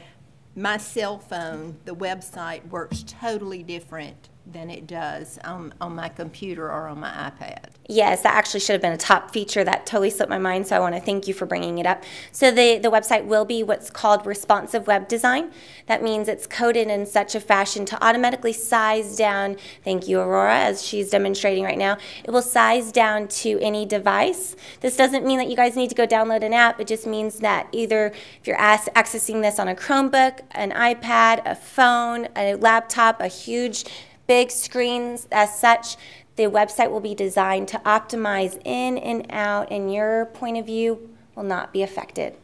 my cell phone, the website works totally different than it does on my computer or on my iPad. Yes, that actually should have been a top feature. That totally slipped my mind, so I want to thank you for bringing it up. So the website will be what's called responsive web design. That means it's coded in such a fashion to automatically size down, thank you, Aurora, as she's demonstrating right now. It will size down to any device. This doesn't mean that you guys need to go download an app. It just means that either if you're accessing this on a Chromebook, an iPad, a phone, a laptop, a huge big screens as such, the website will be designed to optimize in and out, and your point of view will not be affected.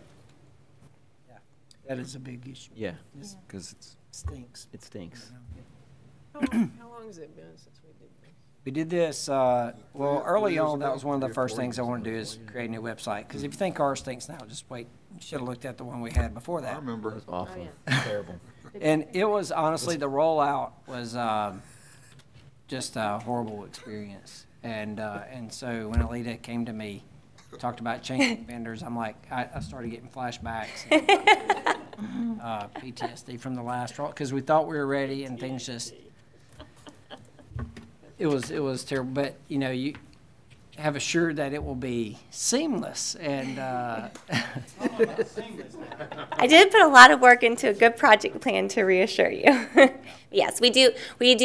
Yeah, that is a big issue. Yeah, because Stinks. it stinks. How long has it been since we did this? We did this, well, early on, that was one of the first things I wanted to do is create a new website. Because if you think ours stinks now, just wait. You should have looked at the one we had before I that. remember. It's awful, Oh, yeah. terrible. And it was, honestly, the rollout was just a horrible experience. And so when Alita came to me, talked about changing vendors, I'm like, I started getting flashbacks. And, PTSD from the last roll, because we thought we were ready and things just, it was terrible. But, you know, you have assured that it will be seamless and I did put a lot of work into a good project plan to reassure you. Yes, we do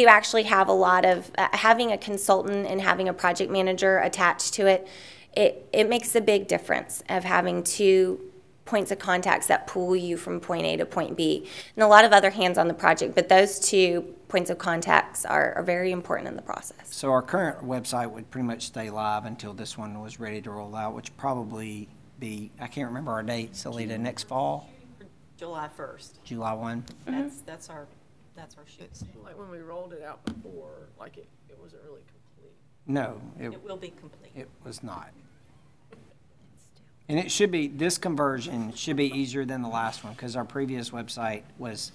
actually have a lot of, having a consultant and having a project manager attached to it, it makes a big difference of having two points of contacts that pull you from point A to point B. And a lot of other hands on the project, but those 2 points of contacts are very important in the process. So our current website would pretty much stay live until this one was ready to roll out, which probably be, I can't remember our dates, Alita, next fall, July 1st. July 1? That's our shoot. Like when we rolled it out before, like it wasn't really complete. No, It will be complete. it was not. And it should be, this conversion should be easier than the last one, because our previous website was,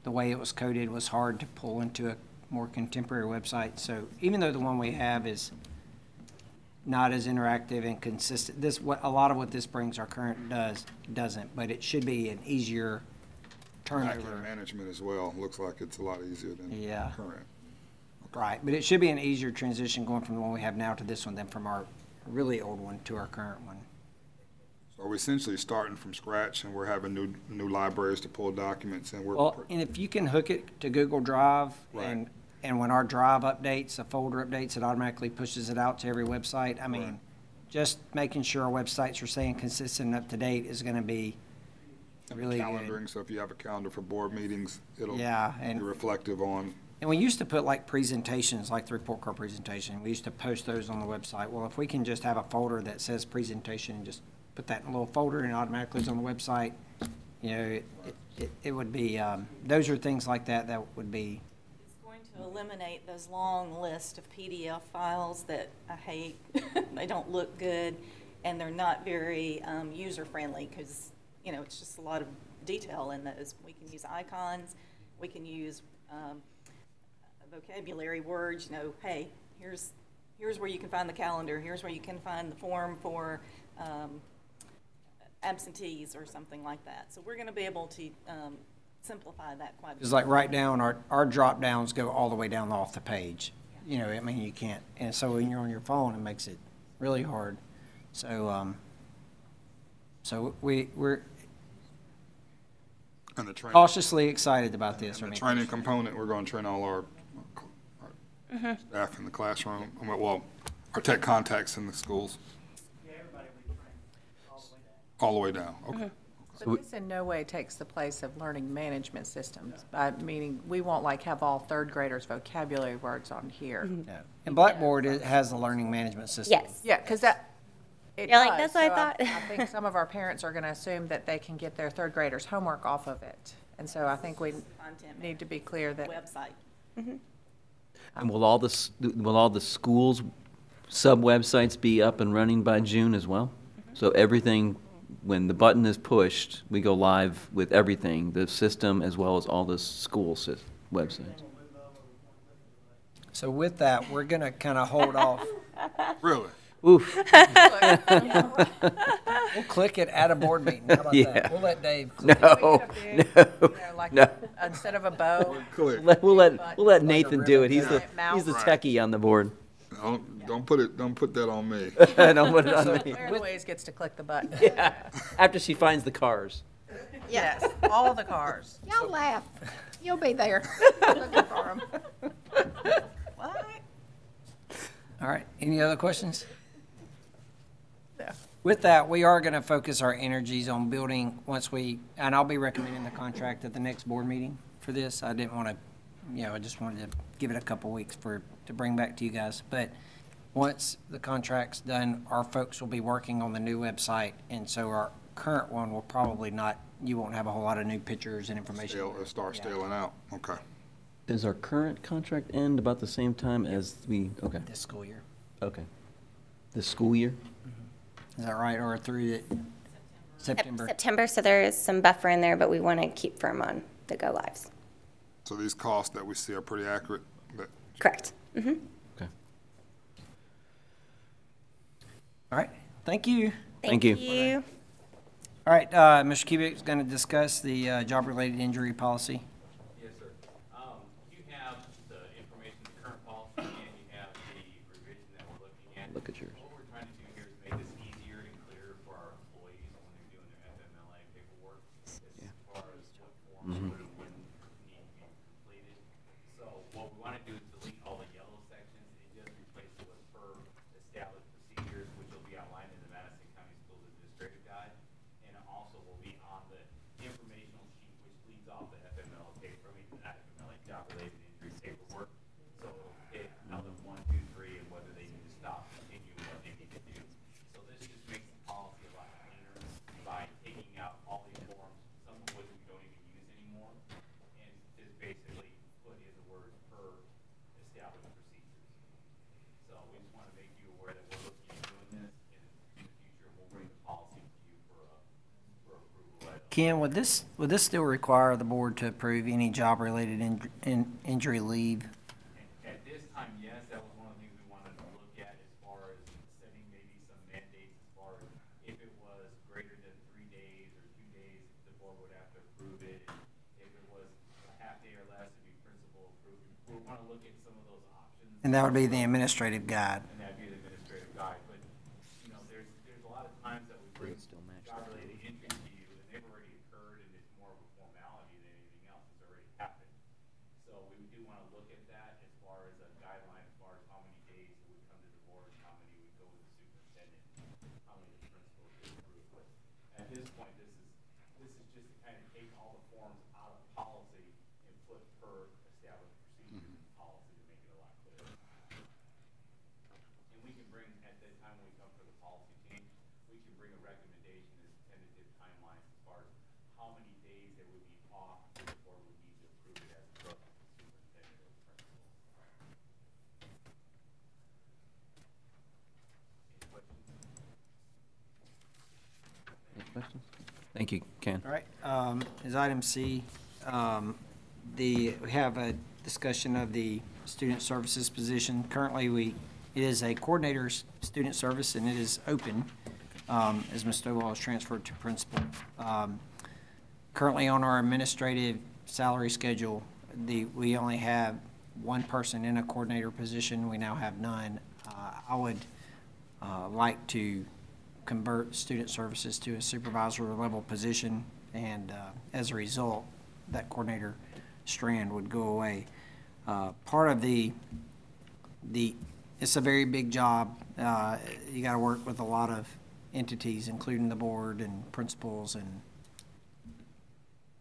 the way it was coded was hard to pull into a more contemporary website. So even though the one we have is not as interactive and consistent, this, a lot of what this brings our current doesn't, but it should be an easier Document turnover. management as well, looks like it's a lot easier than Yeah. current. Right, but it should be an easier transition going from the one we have now to this one than from our really old one to our current one. So we're essentially starting from scratch, and we're having new libraries to pull documents, and we're. Well, and if you can hook it to Google Drive, Right. and when our drive updates, a folder updates, it automatically pushes it out to every website. I mean, Right. just making sure our websites are staying consistent and up to date is gonna be really good. Calendaring, so if you have a calendar for board meetings, it'll Yeah, be and, reflective on. and we used to put like presentations, like the report card presentation, we used to post those on the website. Well, if we can just have a folder that says presentation and just put that in a little folder and it automatically is on the website, you know, it would be, those are things like that would be. It's going to eliminate those long lists of PDF files that I hate. They don't look good, and they're not very user-friendly because, you know, it's just a lot of detail in those. We can use icons. We can use vocabulary words, you know, hey, here's where you can find the calendar. Here's where you can find the form for absentees or something like that. So we're going to be able to simplify that quite a bit. Because like right now, our drop downs go all the way down off the page. You know, I mean, you can't, and so when you're on your phone, it makes it really hard. So, we're And the training. cautiously excited about this. And the training component, we're going to train all our staff in the classroom, well, our tech contacts in the schools. Yeah, everybody will be trained All the way down, okay. But this in no way takes the place of learning management systems, meaning we won't like have all third graders' vocabulary words on here. No. And Blackboard has a learning management system. Yes. Yeah, because that, it You're like, does. "That's what I So thought." I think some of our parents are going to assume that they can get their third graders' homework off of it. And so I think we Content need to be clear that, website. And will all the schools' sub-websites be up and running by June as well? So everything, when the button is pushed, we go live with everything, the system as well as all the school websites. So with that, we're going to kind of hold off. Really? Oof. We'll click it at a board meeting. How about Yeah. that? We'll let Dave click it. No, no. Instead of a bow. Click. We'll let Nathan do it. He's the Mouse. techie on the board. Don't put that on me. Don't put it on me. Mary Louise gets to click the button. Yeah. After she finds the cars. Yes, all the cars. Y'all laugh. You'll be there looking for them. What? All right, any other questions? No. With that, we are going to focus our energies on building and I'll be recommending the contract at the next board meeting for this. I didn't want to, I just wanted to give it a couple weeks to bring back to you guys. But once the contract's done, our folks will be working on the new website, and so our current one will probably not, you won't have a whole lot of new pictures and information. It'll start staling out. Okay. Does our current contract end about the same time as okay. This school year. Okay. This school year? Is that right? Or through September? September, so there is some buffer in there, but we want to keep firm on the go lives. So these costs that we see are pretty accurate? Correct. Mm-hmm. Okay. All right, thank you. Thank you. All right, Mr. Cubic is going to discuss the job-related injury policy. Yes, sir. You have the information, the current policy, and you have the revision that we're looking at. Look at yours. What we're trying to do here is make this easier and clearer for our employees when they're doing their FMLA paperwork, as far as what forms would and wouldn't need to be completed. So what we want to do is delete all the yellow sections and just replace it with per established procedures, which will be outlined in the Madison County Schools Administrative Guide. And it also will be on the informational sheet, which leads off the FMLA paper, FMLA job-related injury paperwork. So it tell them 1, 2, 3, and whether they need to stop, continue, what they need to do. So this just makes the policy a lot cleaner by taking out all these forms, some of which we don't even use anymore, and just basically put in the words per established procedures. So we just want to make you aware that we're looking at doing this, and in the future, we'll bring the policy to you for approval. Ken, would this still require the board to approve any job-related injury leave? At this time, yes, that was one of the things we wanted to look at as far as setting maybe some mandates as far as if it was greater than 3 days or 2 days, the board would have to approve it. If it was a half day or less, it'd be principal approved. We want to look at some of those options. And that would be the administrative guide. And that'd be the administrative guide, but, there's a lot of times that we bring job-related injuries to you, and they've already occurred, and it's more of a formality than anything else, it's already happened. So we do want to look at that as far as a guideline, as far as how many days it would come to the board, how many would go to the superintendent, how many the principal would approve. But at this point, this is just to kind of take all the forms out of policy and put per established procedure policy to make it a lot clearer. And we can bring, at the time when we come for the policy change, we can bring a recommendation as tentative timelines as far as how many days there would be off before we need to approve it as a program, the superintendent or the principal. Any questions? Any questions? Thank you, Ken. All right, is item C, we have a discussion of the student services position. Currently, it is a coordinator student service, and it is open, as Ms. Stovall is transferred to principal. Currently on our administrative salary schedule, we only have one person in a coordinator position. We now have none. I would like to convert student services to a supervisor level position, and as a result, that coordinator strand would go away. Part of it's a very big job. You got to work with a lot of entities, including the board and principals and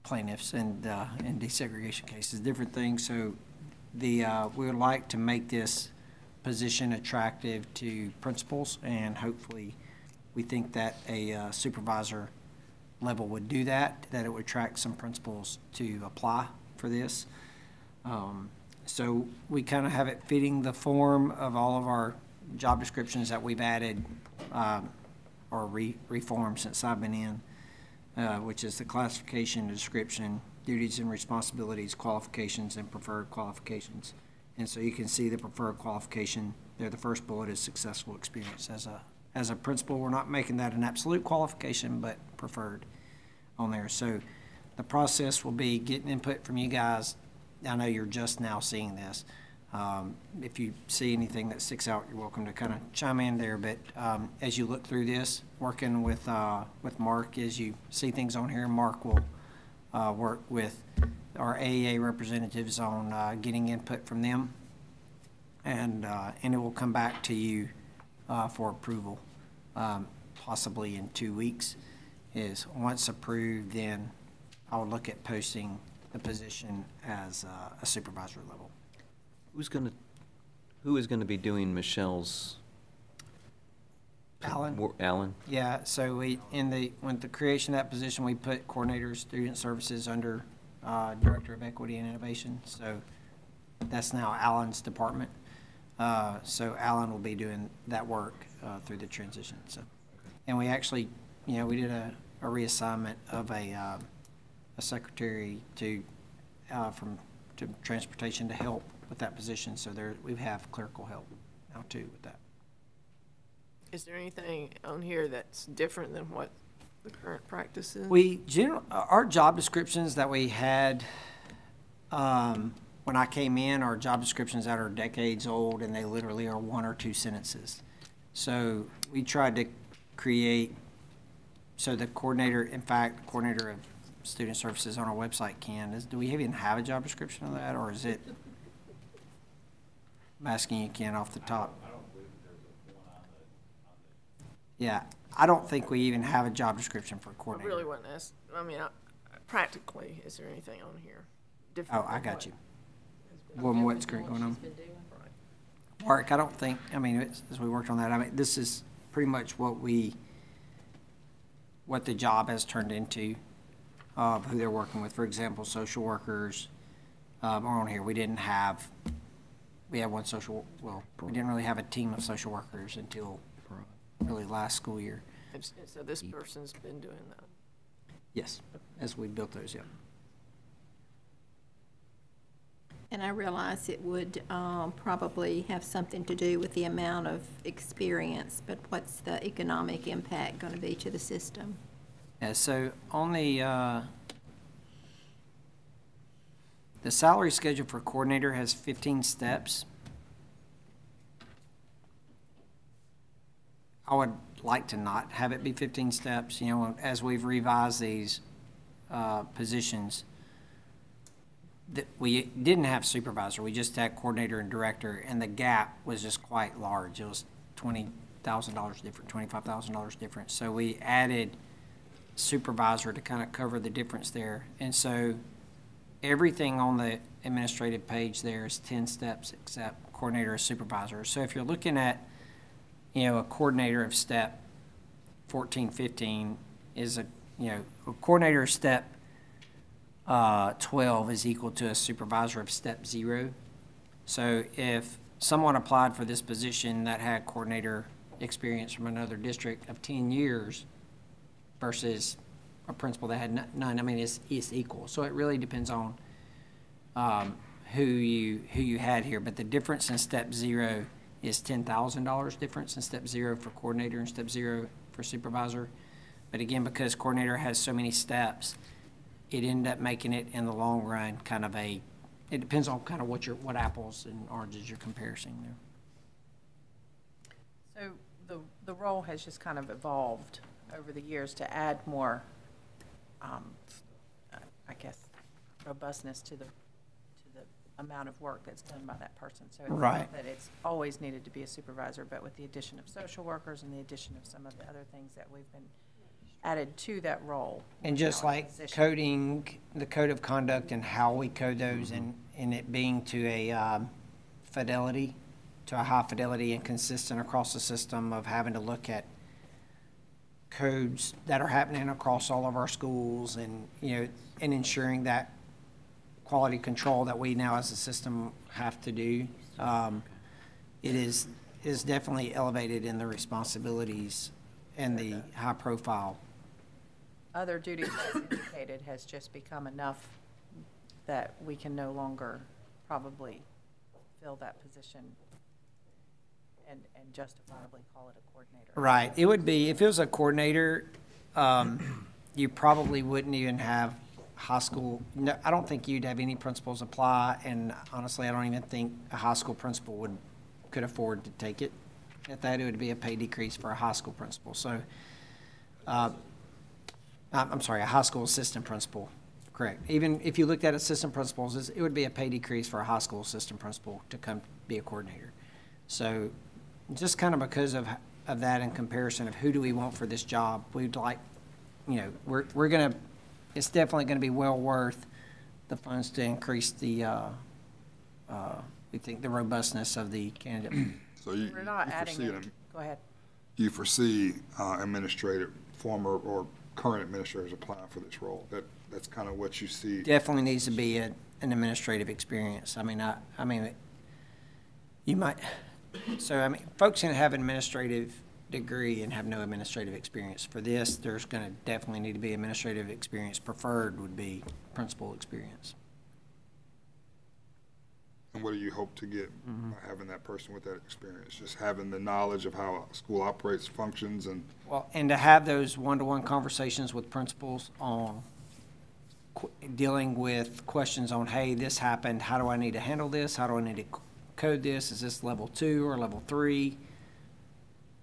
plaintiffs and desegregation cases, different things. So we would like to make this position attractive to principals, and hopefully we think that a supervisor level would do that it would attract some principals to apply for this. So we kind of have it fitting the form of all of our job descriptions that we've added or reformed since I've been in, which is the classification, description, duties and responsibilities, qualifications, and preferred qualifications. And so you can see the preferred qualification there. The first bullet is successful experience. As a principal, we're not making that an absolute qualification, but preferred on there. So the process will be getting input from you guys. I know you're just now seeing this. If you see anything that sticks out, you're welcome to kind of chime in there. But as you look through this, working with Mark, as you see things on here, Mark will work with our AEA representatives on getting input from them, and it will come back to you for approval, possibly in 2 weeks. Is once approved, then I will look at posting the position as a supervisor level. Who is gonna be doing Michelle's? Alan? Yeah, so with the creation of that position, we put coordinator of student services under director of equity and innovation. So that's now Alan's department. So Alan will be doing that work through the transition. So, and we actually, we did a reassignment of a secretary to transportation to help with that position. So we have clerical help now too with that. Is there anything on here that's different than what the current practice is? Our job descriptions that we had when I came in are job descriptions that are decades old, and they literally are 1 or 2 sentences. So we tried to create, so the coordinator, in fact, coordinator of student services on our website do we even have a job description of that, or is it, I'm asking you, Ken, off the top. Yeah, I don't think we even have a job description for I coordinator. really wasn't asked, practically, is there anything on here Oh, different? I got you. Well, what's going on? Mark, I don't think, as we worked on that, this is pretty much what the job has turned into, who they're working with. For example, social workers are on here. We had one we didn't really have a team of social workers until really last school year. And so this person's been doing that? Yes, as we built those, yeah. And I realize it would probably have something to do with the amount of experience, but what's the economic impact going to be to the system? Yeah, so on the salary schedule for coordinator has 15 steps. I would like to not have it be 15 steps. As we've revised these positions, that we didn't have supervisor. We just had coordinator and director, and the gap was just quite large. It was $20,000 different, $25,000 different. So we added supervisor to kind of cover the difference there. And so everything on the administrative page there is 10 steps except coordinator or supervisor. So if you're looking at, a coordinator of step 14, 15 is a coordinator of step 12 is equal to a supervisor of step 0. So if someone applied for this position that had coordinator experience from another district of 10 years versus a principal that had none, it's equal. So it really depends on who you had here. But the difference in step 0 is $10,000 difference in step 0 for coordinator and step 0 for supervisor. But again, because coordinator has so many steps, it ended up making it in the long run it depends on kind of what apples and oranges you're comparing there. So the role has just kind of evolved over the years to add more, robustness to the amount of work that's done by that person. So it's right. Not that it's always needed to be a supervisor, but with the addition of social workers and the addition of some of the other things that we've been added to that role. And just like coding, the code of conduct and how we code those, and it being to a high fidelity and consistent across the system of having to look at codes that are happening across all of our schools, and and ensuring that quality control that we now as a system have to do. It is definitely elevated in the responsibilities and the high profile. Other duties as indicated has just become enough that we can no longer probably fill that position and justifiably call it a coordinator. Right. It would be, if it was a coordinator, you probably wouldn't even have high school. No, I don't think you'd have any principals apply, and honestly, I don't even think a high school principal could afford to take it. At that, it would be a pay decrease for a high school principal. So, I'm sorry, a high school assistant principal. Correct. Even if you looked at assistant principals, it would be a pay decrease for a high school assistant principal to come be a coordinator. So, just kind of because of that in comparison of who do we want for this job, we'd like, you know, we're gonna, it's definitely gonna be well worth the funds to increase the, we think the robustness of the candidate. So We're not adding foresee it. Go ahead. You foresee former or current administrators applying for this role? That's kind of what you see? Definitely needs to be an administrative experience. I mean, you might, folks can have an administrative degree and have no administrative experience. For this, there's going to definitely need to be administrative experience. Preferred would be principal experience. And what do you hope to get by having that person with that experience? Just having the knowledge of how a school operates, functions, and... Well, and to have those one-to-one conversations with principals on dealing with questions on, hey, this happened, how do I need to handle this? How do I need to code this? Is this level 2 or level 3?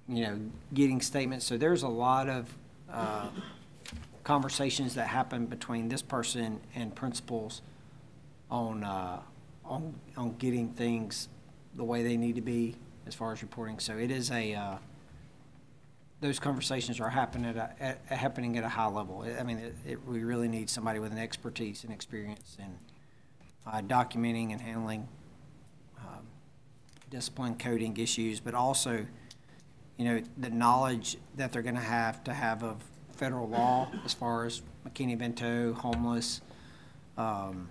You know, getting statements. So there's a lot of conversations that happen between this person and principals on getting things the way they need to be as far as reporting. So it is those conversations are happening at a high level. I mean, we really need somebody with an expertise and experience in documenting and handling discipline coding issues, but also, you know, the knowledge that they're going to have of federal law as far as McKinney-Vento, homeless, and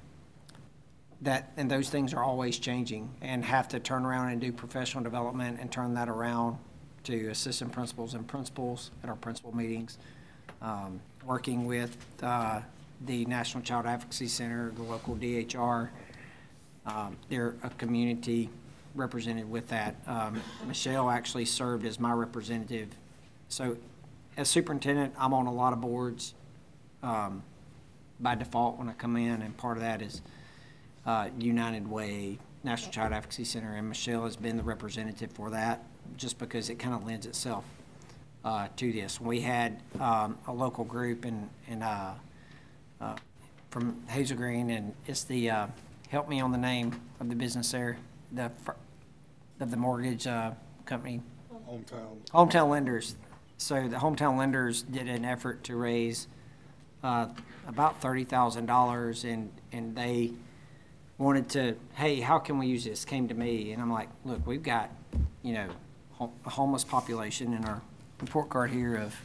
those things are always changing, and have to turn around and do professional development and turn that around to assistant principals and principals at our principal meetings, working with the National Child Advocacy Center, the local DHR. They're a community represented with that. Michelle actually served as my representative. So as superintendent, I'm on a lot of boards by default when I come in, and part of that is United Way, National Child Advocacy Center, and Michelle has been the representative for that just because it kind of lends itself to this. We had a local group from Hazel Green, and it's the, help me on the name of the business there, of the mortgage company. Hometown Lenders. So the Hometown Lenders did an effort to raise about $30,000, and they wanted to, hey, how can we use this? Came to me, and I'm like, look, we've got, you know, a homeless population in our report card here of,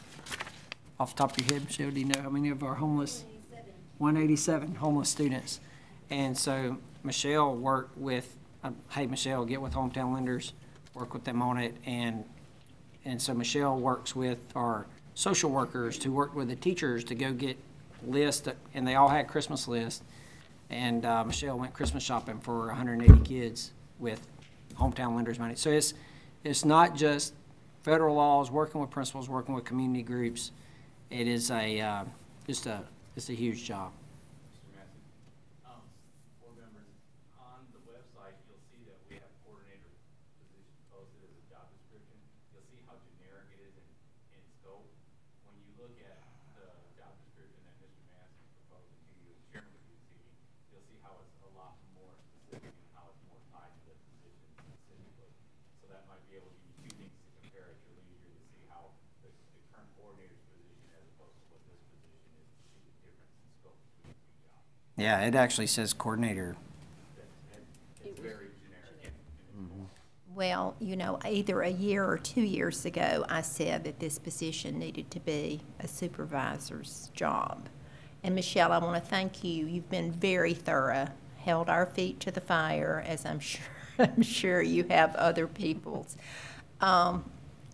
off the top of your head, Michelle, do you know how many of our homeless? 187 homeless students. And so Michelle worked with, hey, Michelle, get with Hometown Lenders, work with them on it, and so Michelle works with our social workers to work with the teachers to go get lists, and they all had Christmas lists. And Michelle went Christmas shopping for 180 kids with Hometown Lenders money. So it's not just federal laws, working with principals, working with community groups. It is it's a huge job. Mr. Madison, board members, on the website, you'll see that we have coordinator position posted as a job description. You'll see how generic it is in scope. When you look at the job description that Mr. Madison is proposing to you, sharing with you this evening, you'll see how it's a lot more specific and how it's more tied to the position specifically. So that might be able to give you two things to compare at your leisure to see how the current coordinator's position as opposed to what this position is, to see the difference in scope between the two jobs. Yeah, it actually says coordinator. It's very generic. Well, you know, either a year or 2 years ago, I said that this position needed to be a supervisor's job. And Michelle, I want to thank you. You've been very thorough, held our feet to the fire, as I'm sure you have other people's.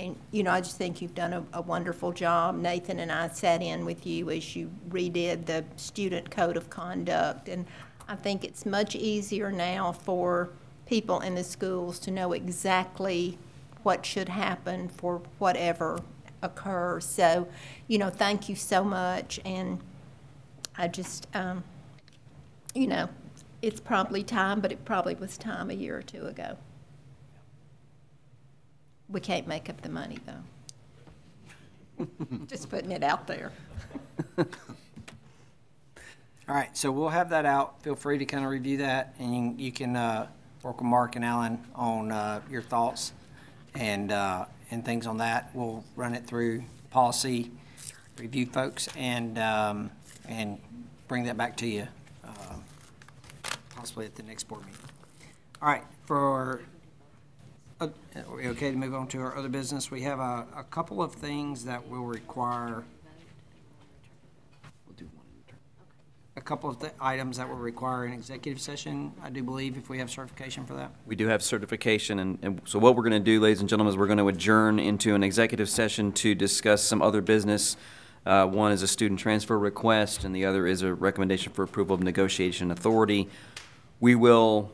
And, you know, I just think you've done a wonderful job. Nathan and I sat in with you as you redid the student code of conduct, and I think it's much easier now for people in the schools to know exactly what should happen for whatever occurs. So, you know, thank you so much, and I just, you know, it's probably time, but it probably was time a year or two ago. We can't make up the money, though. Just putting it out there. All right, so we'll have that out. Feel free to kind of review that, and you can work with Mark and Alan on your thoughts and things on that. We'll run it through policy review folks and bring that back to you possibly at the next board meeting. All right, are we okay to move on to our other business? We have a couple of things that will require a couple of items that will require an executive session, I do believe, if we have certification for that. We do have certification, and so what we're going to do, ladies and gentlemen, is we're going to adjourn into an executive session to discuss some other business. One is a student transfer request, and the other is a recommendation for approval of negotiation authority. We will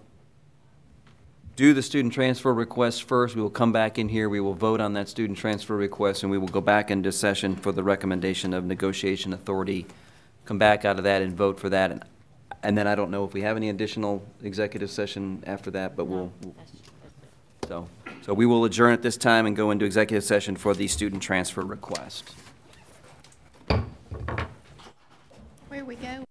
do the student transfer request first. We will come back in here. We will vote on that student transfer request, and we will go back into session for the recommendation of negotiation authority. Come back out of that and vote for that. And then I don't know if we have any additional executive session after that, but so we will adjourn at this time and go into executive session for the student transfer request. Where we go?